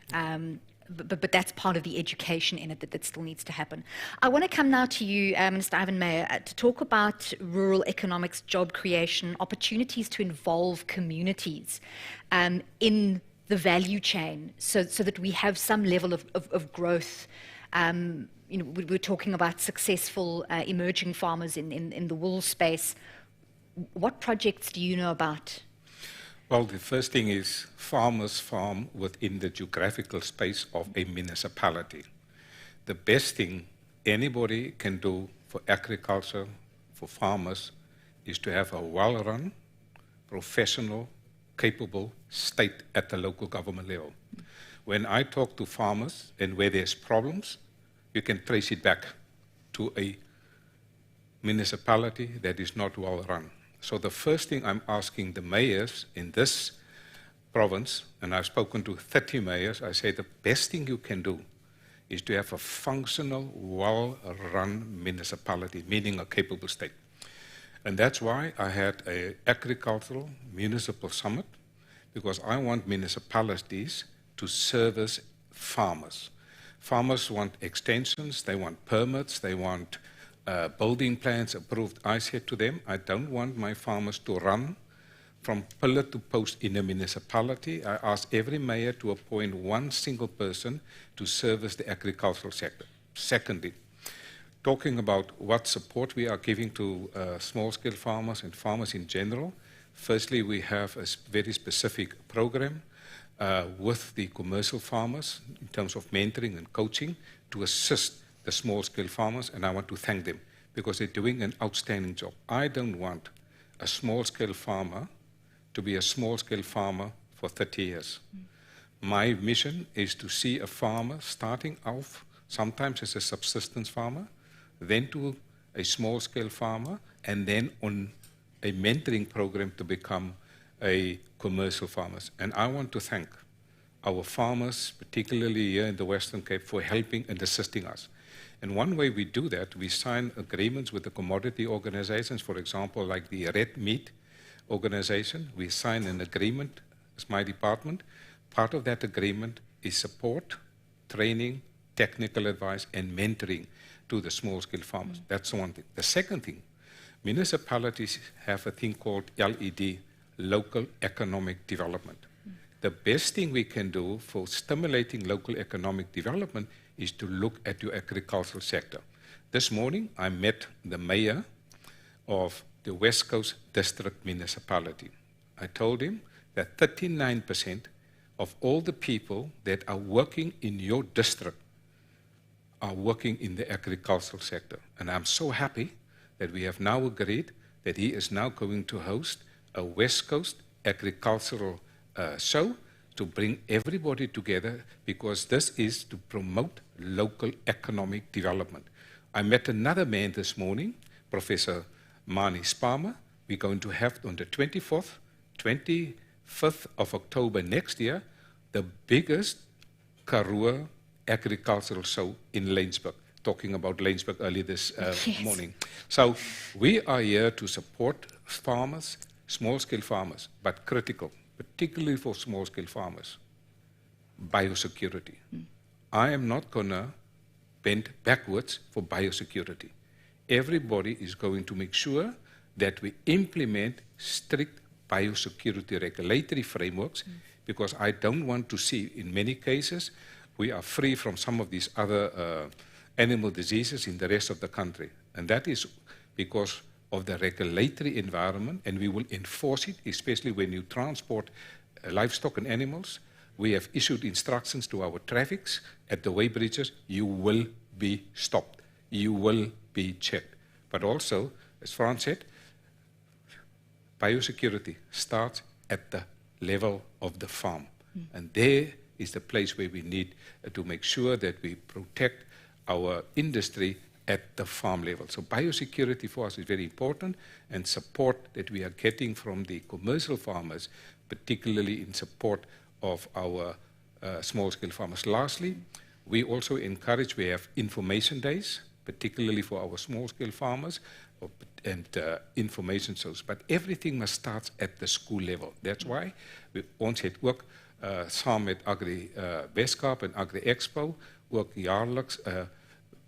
But that's part of the education in it that still needs to happen. I want to come now to you, Mr. Ivan Meyer, to talk about rural economics, job creation, opportunities to involve communities in the value chain so that we have some level of growth. We're talking about successful emerging farmers in the wool space. What projects do you know about? Well, the first thing is farmers farm within the geographical space of a municipality. The best thing anybody can do for agriculture, for farmers, is to have a well-run, professional, capable state at the local government level. When I talk to farmers and where there's problems, you can trace it back to a municipality that is not well run. So the first thing I'm asking the mayors in this province, and I've spoken to 30 mayors, I say the best thing you can do is to have a functional, well-run municipality, meaning a capable state. And that's why I had an agricultural municipal summit, because I want municipalities to service farmers. Farmers want extensions, they want permits, they want building plans approved. I said to them, I don't want my farmers to run from pillar to post in a municipality. I asked every mayor to appoint one single person to service the agricultural sector. Secondly, talking about what support we are giving to small-scale farmers and farmers in general, firstly, we have a very specific program with the commercial farmers in terms of mentoring and coaching to assist the small-scale farmers, and I want to thank them because they're doing an outstanding job. I don't want a small-scale farmer to be a small-scale farmer for 30 years. My mission is to see a farmer starting off sometimes as a subsistence farmer, then to a small-scale farmer, and then on a mentoring program to become a commercial farmer. And I want to thank our farmers, particularly here in the Western Cape, for helping and assisting us. And one way we do that, we sign agreements with the commodity organizations, for example, like the Red Meat organization. We sign an agreement as my department. Part of that agreement is support, training, technical advice, and mentoring to the small-scale farmers. That's one thing. The second thing, municipalities have a thing called LED, local economic development. The best thing we can do for stimulating local economic development is to look at your agricultural sector. This morning, I met the mayor of the West Coast District Municipality. I told him that 39% of all the people that are working in your district are working in the agricultural sector. And I'm so happy that we have now agreed that he is now going to host a West Coast agricultural show to bring everybody together, because this is to promote local economic development. I met another man this morning, Professor Mani Spama. We're going to have on the 24th, 25th of October next year, the biggest Karoo agricultural show in Laingsburg, talking about Laingsburg early this Yes. morning. So we are here to support farmers, small-scale farmers, but critical, particularly for small-scale farmers, biosecurity. I am not going to bend backwards for biosecurity. Everybody is going to make sure that we implement strict biosecurity regulatory frameworks, because I don't want to see, in many cases, we are free from some of these other animal diseases in the rest of the country. And that is because of the regulatory environment, and we will enforce it, especially when you transport livestock and animals. We have issued instructions to our traffics at the weighbridges. You will be stopped. You will be checked. But also, as Frans said, biosecurity starts at the level of the farm. And there is the place where we need to make sure that we protect our industry at the farm level. So biosecurity for us is very important, and support that we are getting from the commercial farmers, particularly in support of our small-scale farmers. Lastly, we also encourage, we have information days, particularly for our small-scale farmers, and information shows. But everything must start at the school level. That's why ons het ook saam met Agri Weskaap en Agri Expo ook jaarliks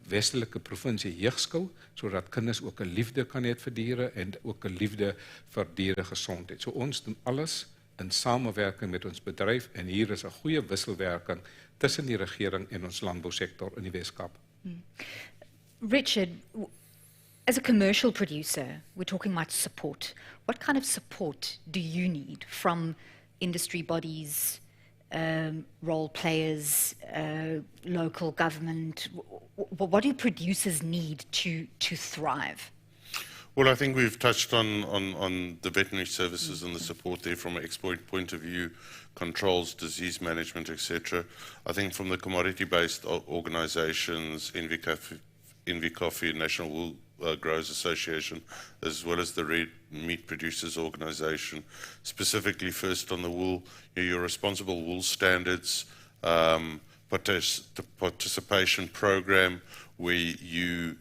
Westelike Provinsie Jeugskou, sodat kinders ook 'n liefde kan hê vir diere en ook 'n liefde vir dieregesondheid. So ons doen alles in samewerking met ons bedryf, en hier is 'n goeie wisselwerking tussen die regering en ons landbousektor in die Weskaap. Richard, as a commercial producer, we're talking about support. What kind of support do you need from industry bodies, role players, local government? What do producers need to thrive? Well, I think we've touched on the veterinary services and the support there from an export point of view, controls, disease management, etc. I think from the commodity-based organizations, Envy Coffee, National Wool Growers Association, as well as the Red Meat Producers Organization, specifically first on the wool, your responsible wool standards, participation program, where you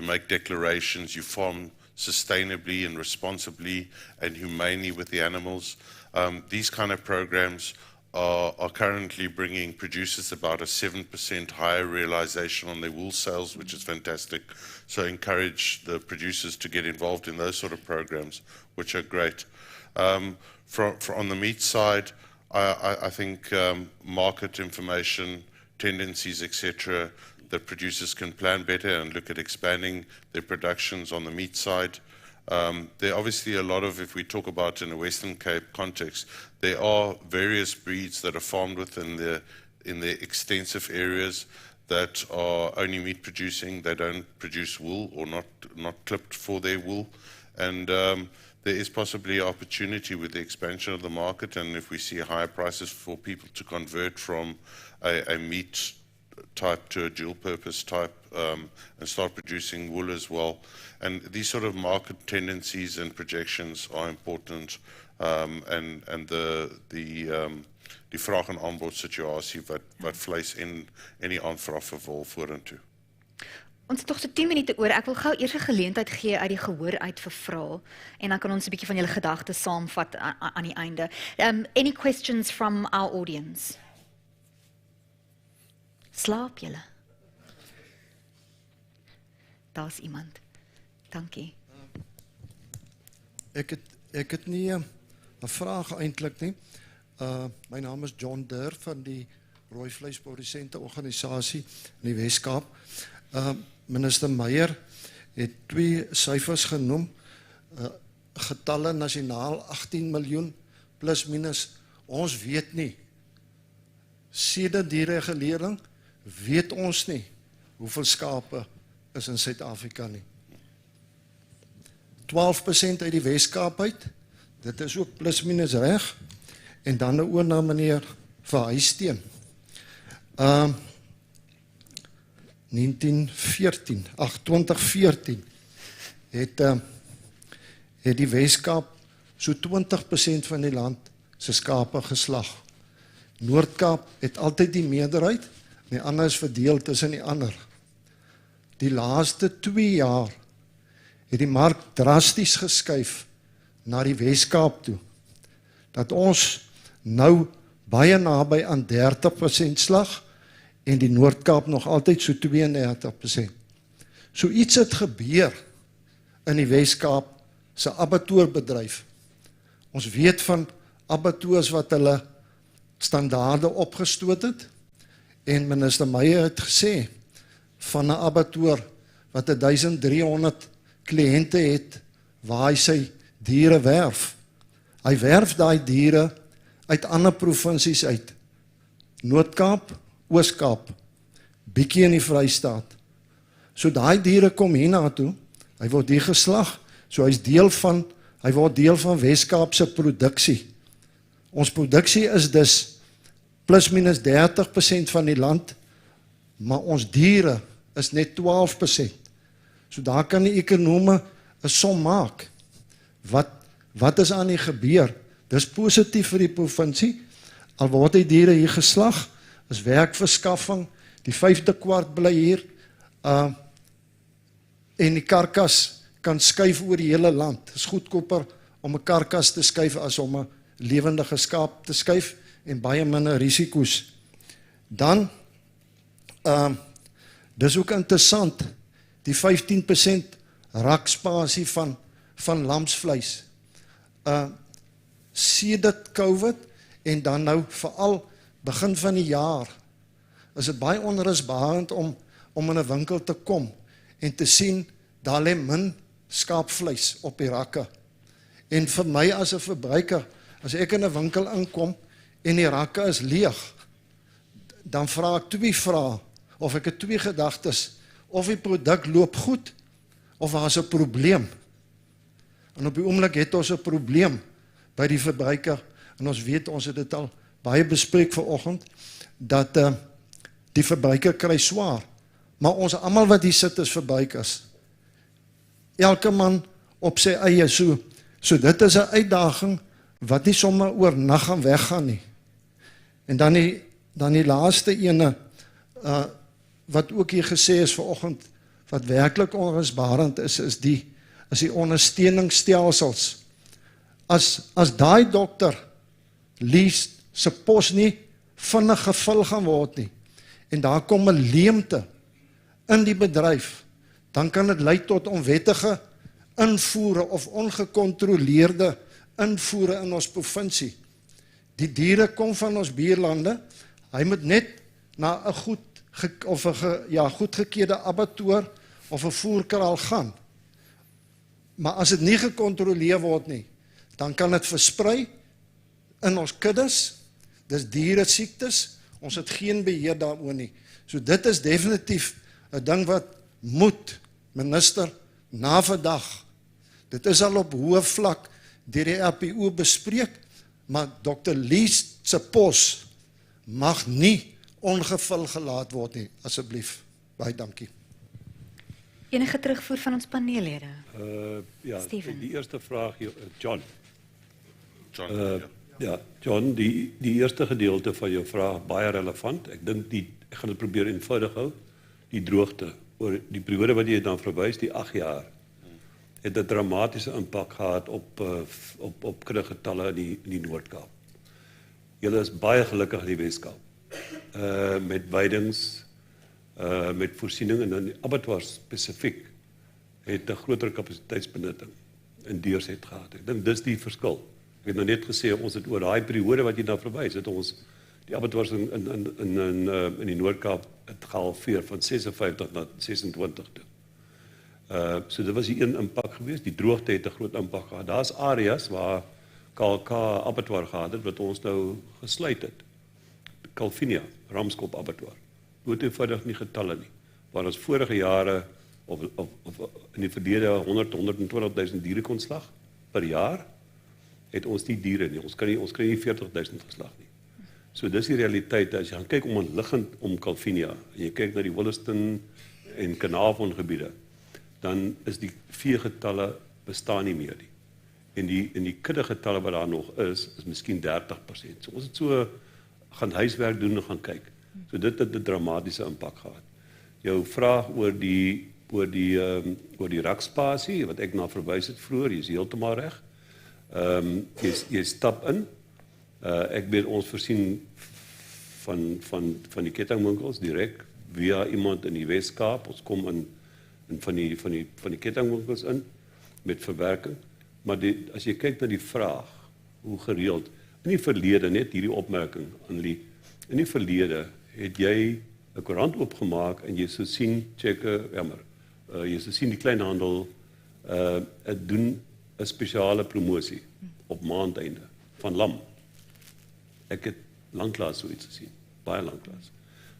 make declarations, you farm sustainably and responsibly and humanely with the animals. These kind of programs are currently bringing producers about a 7% higher realization on their wool sales, which is fantastic. So encourage the producers to get involved in those sort of programs, which are great. On the meat side, I think market information, tendencies, etc., that producers can plan better and look at expanding their productions on the meat side. There are obviously a lot of, if we talk about in a Western Cape context, there are various breeds that are farmed within in the extensive areas that are only meat producing. They don't produce wool, or not clipped for their wool. And there is possibly opportunity with the expansion of the market, and if we see higher prices for people to convert from a meat type to a dual purpose type, and start producing wool as well. And these sort of market tendencies and projections are important, and die vraag en aanbod situasie wat vleis en die aanvraag vir wol vorentoe. Ons het nog so 10 minute oor. Ek wil gou eers 'n geleentheid gee uit die gehoor uit vir vrae, en dan kan ons 'n bietjie van julle gedagtes saamvat aan die einde. Any questions from our audience? Slaap julle? Daar's iemand. Dankie. Ek het nie 'n vraag eintlik nie. My naam is John Durr van die Rooi Vleisprodusente Organisasie in die Weskaap. Minister Meyer het 2 syfers genoem. Getalle nasionaal 18 miljoen plus minus. Ons weet nie. Sedert die regulering weet ons nie hoeveel skape is in Suid-Afrika nie. 12% uit die Weskaap uit. Dit is ook plus minus reg. En dan oor na meneer Verhuisteen. 2014 het die Weskaap so 20% van die land se skape geslag. Noord-Kaap het altyd die meerderheid, Die ander is verdeel tussen die ander. Die laaste 2 jaar het die mark drasties geskuif na die Weskaap toe. Dat ons nou baie naby aan 30% slag en die Noord-Kaap nog altyd so 32%. So iets het gebeur in die Weskaap se abattoirbedryf. Ons weet van abattoirs wat hulle standaarde opgestoot het en minister Meyer het gesê van 'n abattoir wat 1300 kliënte het waar hy sy diere werf. Hy werf daai diere uit ander provinsies uit. Noord-Kaap, Oos-Kaap, bietjie in die Vrystaat. So daai diere kom hiernatoe, hy word hier geslag, so hy word deel van Weskaap se produksie. Ons produksie is dus plus minus 30% van die land, maar ons diere is net 12%. So daar kan die ekonome 'n som maak. Wat is aan die gebeur? Dis positief vir die provinsie, al word die diere hier geslag, is werkverskaffing, die 5de kwart bly hier, en die karkas kan skuif oor die hele land. Het is goedkoper om 'n karkas te skuif as om 'n lewendige skaap te skuif en baie minder risiko's. Dan, dis ook interessant, die 15% rakspasie van lamsvleis. Sedert COVID en dan nou veral begin van die jaar, is dit baie onrusbarend om in 'n winkel te kom en te sien, daar lê min skaapvleis op die rakke. En vir my as 'n verbruiker, as ek in 'n winkel inkom en die rakke is leeg, dan vra ek 2 vrae, of ek het 2 gedagtes, of die produk loop goed, of daar is 'n probleem. En op die oomblik het ons 'n probleem by die verbruiker, en ons weet, ons het dit al baie bespreek vanoggend, dat die verbruiker kry swaar. Maar ons almal wat hier sit is verbruikers. Elke man op sy eie, so dit is 'n uitdaging wat nie sommer oornag gaan weggaan nie. En dan die laaste ene, wat ook hier gesê is vanoggend, wat werklik onrusbarend is die ondersteuningsstelsels. As daai dokter lees se pos nie vinnig gevul gaan word nie, en daar kom 'n leemte in die bedryf, dan kan dit lei tot onwettige invoere of ongekontroleerde invoere in ons provinsie. Die diere kom van ons buurlande, hy moet net na 'n goedgekeurde abattoir of 'n voerkraal gaan. Maar as dit nie gekontroleer word nie, dan kan dit versprei in ons kuddes, dis diere siektes, ons het geen beheer daaroor nie. So dit is definitief 'n ding wat moet, minister, na vandag. Dit is al op hoë vlak deur die RPO bespreek, maar Dr. Lees se pos mag nie ongevul gelaat word nie, asseblief. Baie dankie. Enige terugvoer van ons paneellede? Ja, Steven. die eerste vraag, John. John, Ja, John, die eerste gedeelte van jou vraag, baie relevant. Ek dink ek gaan dit probeer eenvoudig hou. Die droogte, oor die periode wat jy dan verwys, die 8 jaar, het 'n dramatiese impak gehad op kudde-getalle in die Noord-Kaap. Julle is baie gelukkig in die Weskaap. Met weidings, met voorsiening en dan die abattoirs spesifiek het 'n groter kapasiteitsbenutting in deurset gehad. Ek dink dis die verskil. Ek het nou net gesê, ons het oor daai periode wat jy nou verwys, het ons die abattoirs in die Noord-Kaap het gehalveer van 56 na 26 toe. So dit was die een impak geweest. Die droogte het 'n groot impak gehad. Daar's areas waar KLK abattoir gehad het wat ons nou gesluit het. Calvinia, Ramskop abattoir. Eenvoudig nie getalle nie. Waar ons vorige jare of in die verlede 120.000 diere kon slag per jaar, het ons die diere nie. Ons kry nie 40.000 geslag nie. So dis die realiteit. As jy gaan kyk liggend om Calvinia, en jy kyk na die Williston en Kanaafon-gebiede, dan is die veegetalle bestaan nie meer nie. En die kuddegetalle wat daar nog is miskien 30%. So ons het so gaan huiswerk doen en gaan kyk. So dit het 'n dramatiese impak gehad. Jou vraag oor die rakspasie wat ek na verwys het vroeër, jy is heeltemal reg. Jy stap in. Ek weet ons voorsien van die kettingwinkels direk via iemand in die Wes-Kaap. Ons kom in van die kettingwinkels in met verwerking. Maar as jy kyk na die vraag, hoe gereeld, in die verlede, net hierdie opmerking, Annelie, in die verlede het jy 'n koerant oopgemaak en jy sou sien, jy sou sien die kleinhandel doen 'n spesiale promosie op maandeinde van lam. Ek het lanklaas so iets gesien, baie lanklaas.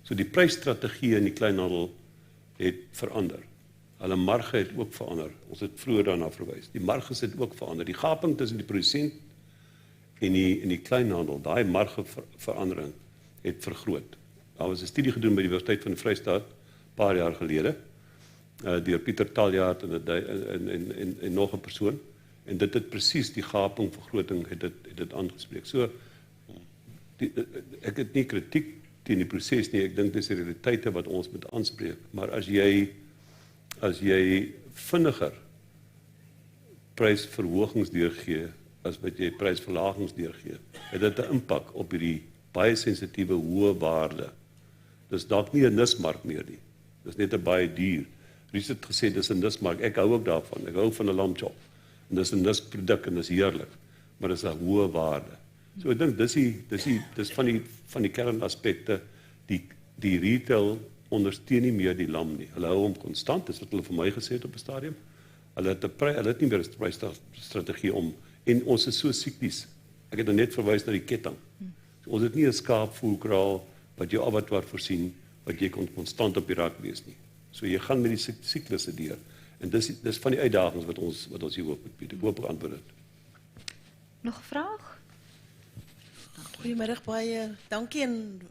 So die prysstrategie in die kleinhandel het verander. Hulle marge het ook verander. Ons het vroeër daarna verwys. Die marges het ook verander. Die gaping tussen die produsent en die kleinhandel, daai margeverandering het vergroot. Daar was 'n studie gedoen by die Universiteit van die Vrystaat 'n paar jaar gelede deur Pieter Taljaard en nog 'n persoon, en dit het presies die gapingvergroting het dit aangespreek. So ek het nie kritiek teen die proses nie, ek dink dis die realiteite wat ons moet aanspreek, maar as jy vinniger prysverhogings deurgee as wat jy prysverlagings deurgee, het dit 'n impak op hierdie baie sensitiewe hoë waarde. Dis dalk nie 'n nismark meer nie. Dis net 'n baie duur. Ries het gesê dis 'n nismark. Ek hou ook daarvan. Ek hou van 'n lamchop. En dis 'n nisproduk en dis heerlik, maar dis 'n hoë waarde. So ek dink dis van die kernaspekte, die retail ondersteun nie meer die lam nie. Hulle hou hom konstant, dis wat hulle vir my gesê het op 'n stadium. Hulle het nie meer 'n prysstrategie om, en ons is so siklies. Ek het net verwys na die ketting. So ons het nie 'n skaapvoerkraal wat jou abattoir voorsien, wat jy kon konstant op die rak wees nie. So jy gaan met die siklusse deur. En dis van die uitdagings wat ons hier hoop met. Ek hoop ek antwoord dit. Nog 'n vraag? Goeiemiddag, baie dankie en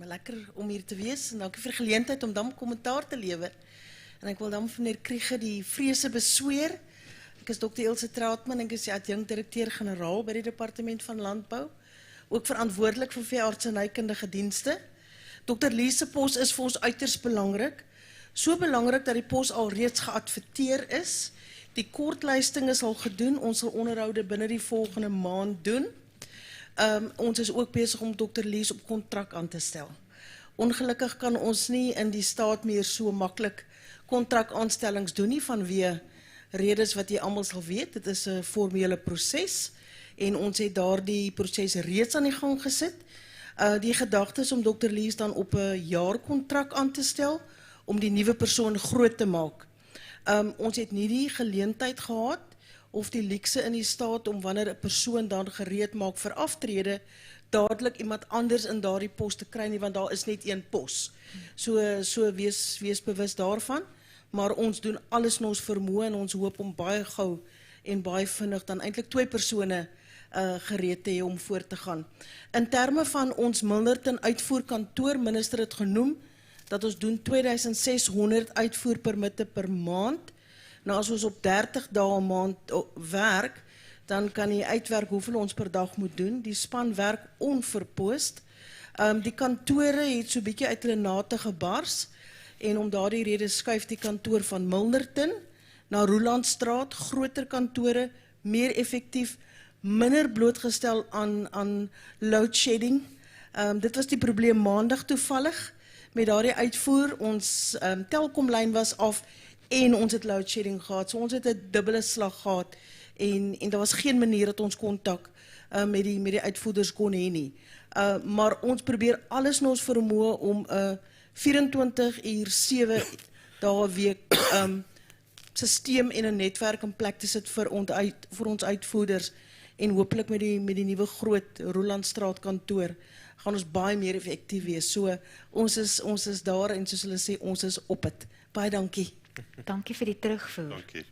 lekker om hier te wees en dankie vir die geleentheid om dan kommentaar te lewer. En ek wil dan van meneer Kriege die vrese besweer. Ek is Dr. Ilse Trautman, ek is die adjunkt-direkteur-generaal by die Departement van Landbou, ook verantwoordelik vir veeartsenykundige dienste. Dr. Lee se pos is vir ons uiters belangrik. So belangrik dat die pos al reeds geadverteer is. Die kortlysting is al gedoen, ons sal onderhoude binne die volgende maand doen. Ons is ook besig om Dr. Lees op kontrak aan te stel. Ongelukkig kan ons nie in die staat meer so maklik kontrakaanstellings doen nie, vanweë redes wat jy almal sal weet. Dit is 'n formele proses en ons het daardie proses reeds aan die gang gesit. Die gedagte is om Dr. Lees dan op 'n jaarkontrak aan te stel om die nuwe persoon groot te maak. Ons het nie die geleentheid gehad of die luukse in die staat om wanneer 'n persoon dan gereed maak vir aftrede, dadelik iemand anders in daardie pos te kry nie, want daar is net een pos. So wees bewus daarvan, maar ons doen alles in ons vermoë en ons hoop om baie gou en baie vinnig dan eintlik 2 persone gereed te hê om voort te gaan. In terme van ons Milnerton uitvoerkantoor, minister het genoem dat ons doen 2600 uitvoerpermitte per maand. Nou as ons op 30 dae 'n maand werk, dan kan jy uitwerk hoeveel ons per dag moet doen. Die span werk onverpoost. Die kantore het so bietjie uit hulle nate gebars en om daardie rede skuif die kantoor van Milnerton na Roelandstraat, groter kantore, meer effektief, minder blootgestel aan load shedding. Dit was die probleem maandag toevallig met daardie uitvoer. Ons telkomlyn was af en ons het load shedding gehad. So ons het 'n dubbele slag gehad en daar was geen manier dat ons kontak met die uitvoerders kon hê nie. Maar ons probeer alles in ons vermoë om 24 uur 7 dae 'n week stelsel en 'n netwerk in plek te sit vir ons uitvoerders en hopelik met die nuwe groot Roelandstraat kantoor gaan ons baie meer effektief wees. So ons is daar en soos hulle sê, ons is op dit. Baie dankie. Dankie vir die terugvoer. Dankie.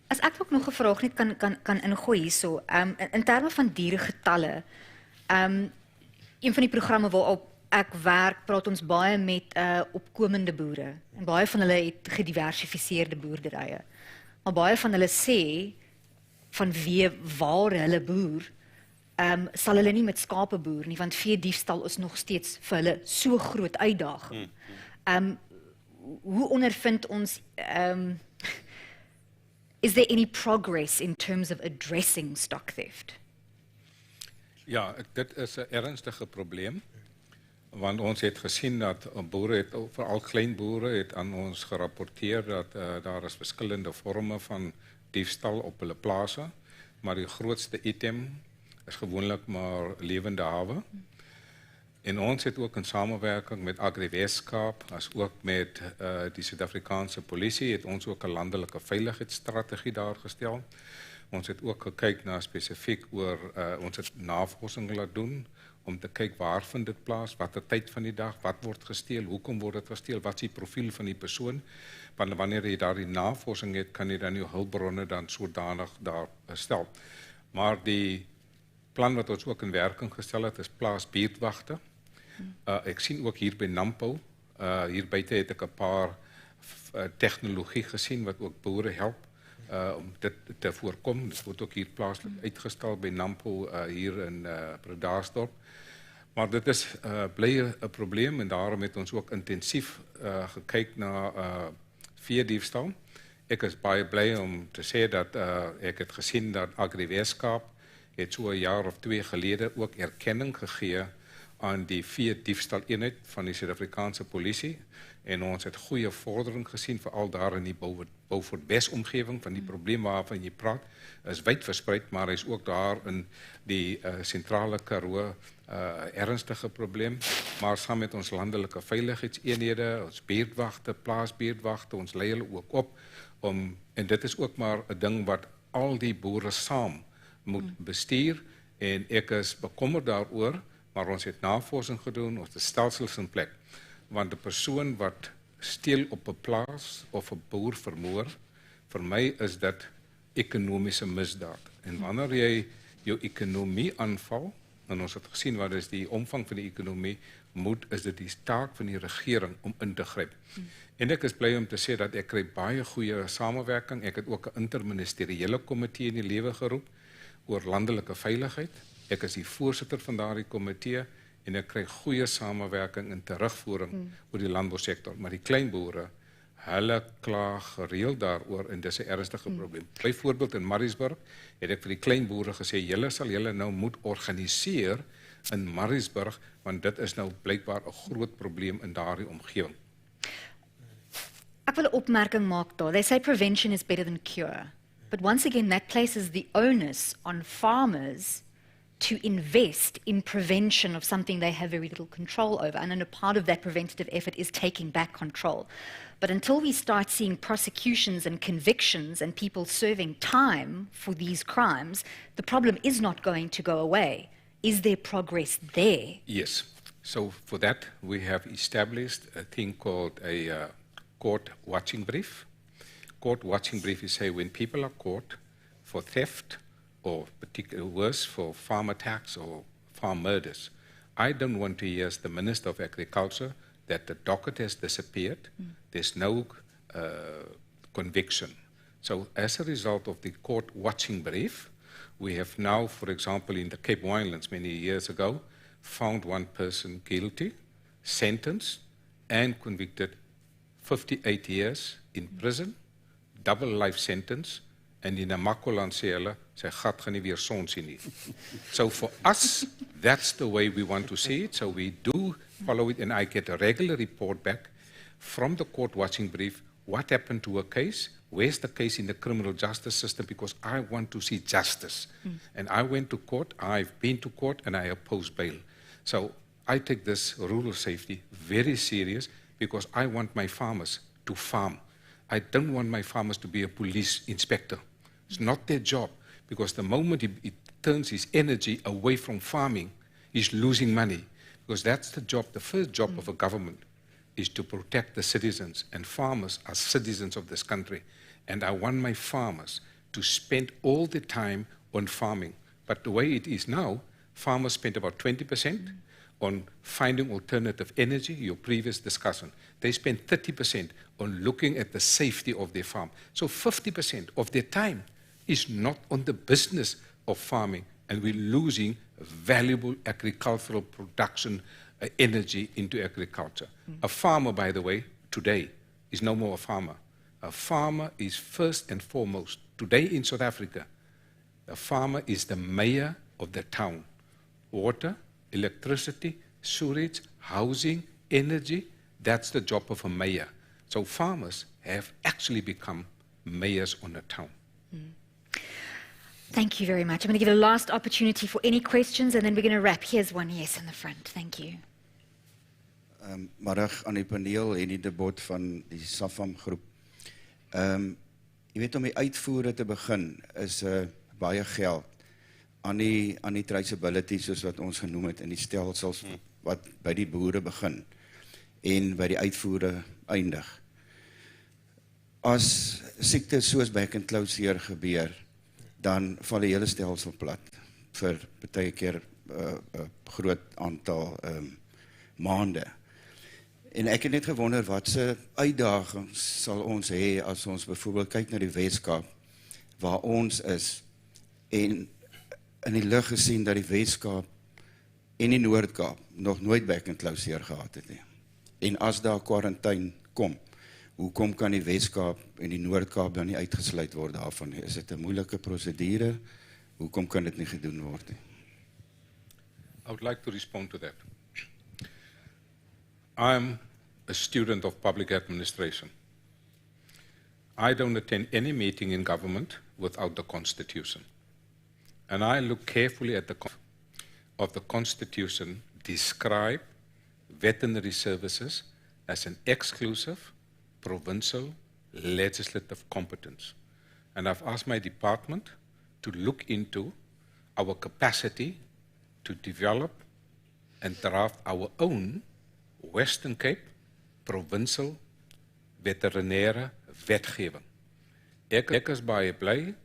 As ek ook nog 'n vraag net kan ingooi hierso, in terme van dieregetalle, een van die programme waarop ek werk, praat ons baie met opkomende boere. En baie van hulle het gediversifiseerde boerderye. Maar baie van hulle sê, vanweë waar hulle boer, sal hulle nie met skape boer nie, want veediefstal is nog steeds vir hulle so groot uitdaging. Hoe ondervind ons, is there any progress in terms of addressing stock theft? Ja, dit is 'n ernstige probleem, want ons het gesien dat boere, veral klein boere, het aan ons gerapporteer dat daar is verskillende vorme van diefstal op hulle plase, maar die grootste item is gewoonlik maar lewende hawe. En ons het ook in samewerking met Agri Weskaap, as ook met die Suid-Afrikaanse polisie, het ons ook 'n landelike veiligheidsstrategie daar gestel. Ons het ook gekyk na spesifiek oor, ons het navorsing laat doen, om te kyk waar vind dit plaas, watter tyd van die dag, wat word gesteel, hoekom word dit gesteel, wat is die profiel van die persoon, want wanneer jy daar die navorsing het, kan jy dan jou hulpbronne dan sodanig daar stel. Maar die plan wat ons ook in werking gestel het, is plaasbuurtwagte. Ek sien ook hier by Nampo, hier buite het ek 'n paar tegnologie gesien wat ook boere help om dit te voorkom. Dit word ook hier plaaslik uitgestal by Nampo hier in Bredasdorp. Maar dit is bly 'n probleem en daarom het ons ook intensief gekyk na veediefstal. Ek is baie bly om te sê dat ek het gesien dat Agri Weskaap het so 'n jaar of 2 gelede ook erkenning gegee aan die veediefstal eenheid van die Suid-Afrikaanse polisie en ons het goeie vordering gesien veral daar in die Beaufort omgewing van die probleem waarvan jy praat is wyd versprei, maar hy is ook daar in die sentrale Karoo ernstige probleem, maar saam met ons landelike veiligheidseenhede, ons buurtwagte, plaasbuurtwagte, ons lei hulle ook op om, en dit is ook maar 'n ding wat al die boere saam moet bestuur en ek is bekommerd daaroor, maar ons het navorsing gedoen, ons het stelsels in plek, want 'n persoon wat steel op 'n plaas of 'n boer vermoor, vir my is dit ekonomiese misdaad. En wanneer jy jou ekonomie aanval, en ons het gesien wat is die omvang van die ekonomie, is dit die taak van die regering om in te gryp. En ek is bly om te sê dat ek kry baie goeie samewerking. Ek het ook 'n interministeriële komitee in die lewe geroep oor landelike veiligheid. Ek is die voorsitter van daardie komitee en ek kry goeie samewerking en terugvoering oor die landbousektor. Maar die kleinboere, hulle kla gereeld daaroor en dis 'n ernstige probleem. Byvoorbeeld in Maritzburg het ek vir die kleinboere gesê, julle sal julle nou moet organiseer in Maritzburg, want dit is nou blykbaar 'n groot probleem in daardie omgewing. Ek wil 'n opmerking maak daar. They say prevention is better than cure. But once again, that places the onus on farmers to invest in prevention of something they have very little control over. And then a part of that preventative effort is taking back control. But until we start seeing prosecutions and convictions and people serving time for these crimes, the problem is not going to go away. Is there progress there? Yes. So for that, we have established a thing called a court watching brief. Court watching brief is say when people are caught for theft or particular worse for farm attacks or farm murders, I don't want to hear as the Minister of Agriculture that the docket has disappeared. There's no conviction. So as a result of the court watching brief, we have now, for example, in the Cape Winelands many years ago, found one person guilty, sentenced, and convicted 58 years in prison, double life sentence, and in 'n Makolan sê hulle, sy gat gaan nie weer son sien nie. So for us, that's the way we want to see it. So we do follow it, and I get a regular report back from the court watching brief, what happened to a case, where's the case in the criminal justice system, because I want to see justice. And I went to court, I've been to court, and I oppose bail. So I take this rural safety very serious, because I want my farmers to farm. I don't want my farmers to be a police inspector. It's not their job, because the moment he turns his energy away from farming, he's losing money. Because that's the job, the first job of a government is to protect the citizens, and farmers are citizens of this country. And I want my farmers to spend all the time on farming. But the way it is now, farmers spend about 20% on finding alternative energy, your previous discussion. They spend 30% on looking at the safety of their farm. So 50% of their time is not on the business of farming. and we're losing valuable agricultural production energy into agriculture. A farmer, by the way, today is no more a farmer. A farmer is first and foremost, today in South Africa, a farmer is the mayor of the town. Water, electricity, sewage, housing, energy, that's the job of a mayor. So farmers have actually become mayors on a town. Thank you very much. I'm going to give a last opportunity for any questions, and then we're going to wrap. Here's one yes in the front. Thank you. Middag aan die paneel en die debat van die SAFAM groep. Jy weet, om die uitvoere te begin is baie geld aan die traceability, soos wat ons genoem het, in die stelsels wat by die boere begin en by die uitvoere eindig. As siektes soos back and claw seer gebeur, dan val die hele stelsel plat vir baie keer 'n groot aantal maande. En ek het net gewonder watse uitdagings sal ons hê as ons byvoorbeeld kyk na die Weskaap waar ons is en in die lig gesien dat die Weskaap en die Noord-Kaap nog nooit back and claw seer gehad het nie. En as daar kwarantyne kom, hoekom kan die Weskaap en die Noord-Kaap dan nie uitgesluit word daarvan nie? Is dit 'n moeilike prosedure? Hoekom kan dit nie gedoen word nie? I would like to respond to that. I'm a student of public administration. I don't attend any meeting in government without the Constitution. And I look carefully at the Constitution describe veterinary services as an exclusive provincial legislative competence. And I've asked my department to look into our capacity to develop and draft our own Western Cape provincial veterinaire wetgewing. Ek is baie bly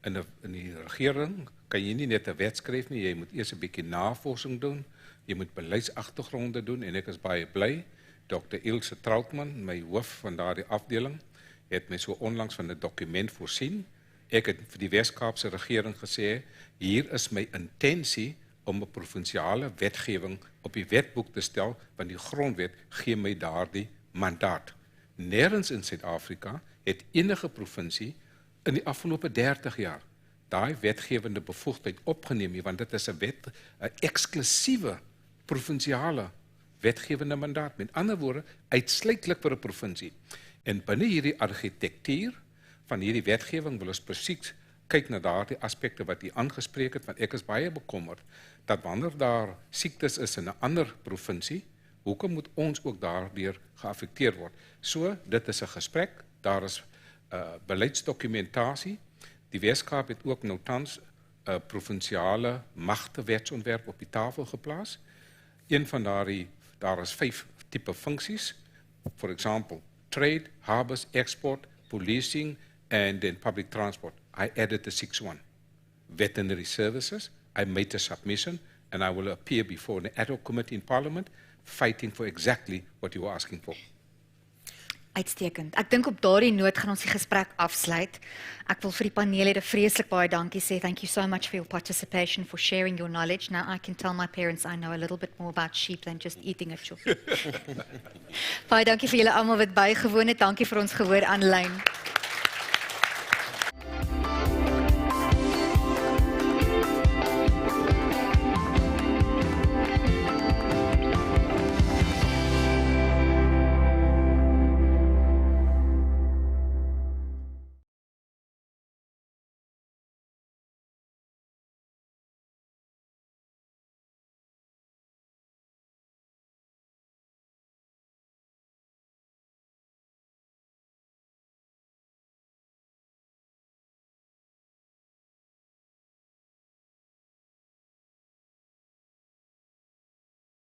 in die regering kan jy nie net 'n wet skryf nie, jy moet eers 'n bietjie navorsing doen, jy moet beleidsagtergronde doen en ek is baie bly Dr. Ilse Troutman, my hoof van daardie afdeling, het my so onlangs van 'n dokument voorsien. Ek het vir die Wes-Kaapse regering gesê, hier is my intensie om 'n provinsiale wetgewing op die wetboek te stel, want die grondwet gee my daardie mandaat. Nêrens in Suid-Afrika het enige provinsie in die afgelope 30 jaar daai wetgewende bevoegdheid opgeneem nie, want dit is 'n eksklusiewe provinsiale wetgewende mandaat. Met ander woorde, uitsluitlik vir 'n provinsie. En binne hierdie argitektuur van hierdie wetgewing wil ons presies kyk na daardie aspekte wat u aangespreek het, want ek is baie bekommerd dat wanneer daar siektes is in 'n ander provinsie, hoekom moet ons ook daardeur geaffekteer word? So, dit is 'n gesprek, daar is beleidsdokumentasie. Die Weskaap het ook nou tans 'n provinsiale magtewetsontwerp op die tafel geplaas. Een van daar is 5 tipe funksies. For example, trade, harvest, export, policing, and then public transport. I added the 6th one. Veterinary services. I made a submission, and I will appear before an ad hoc committee in Parliament, fighting for exactly what you were asking for. Uitstekend. Ek dink op daardie noot gaan ons die gesprek afsluit. Ek wil vir die paneellede vreeslik baie dankie sê. Thank you so much for your participation, for sharing your knowledge. Now I can tell my parents I know a little bit more about sheep than just eating a chook. Baie dankie vir julle almal wat bygewoon het. Dankie vir ons gehoor aanlyn.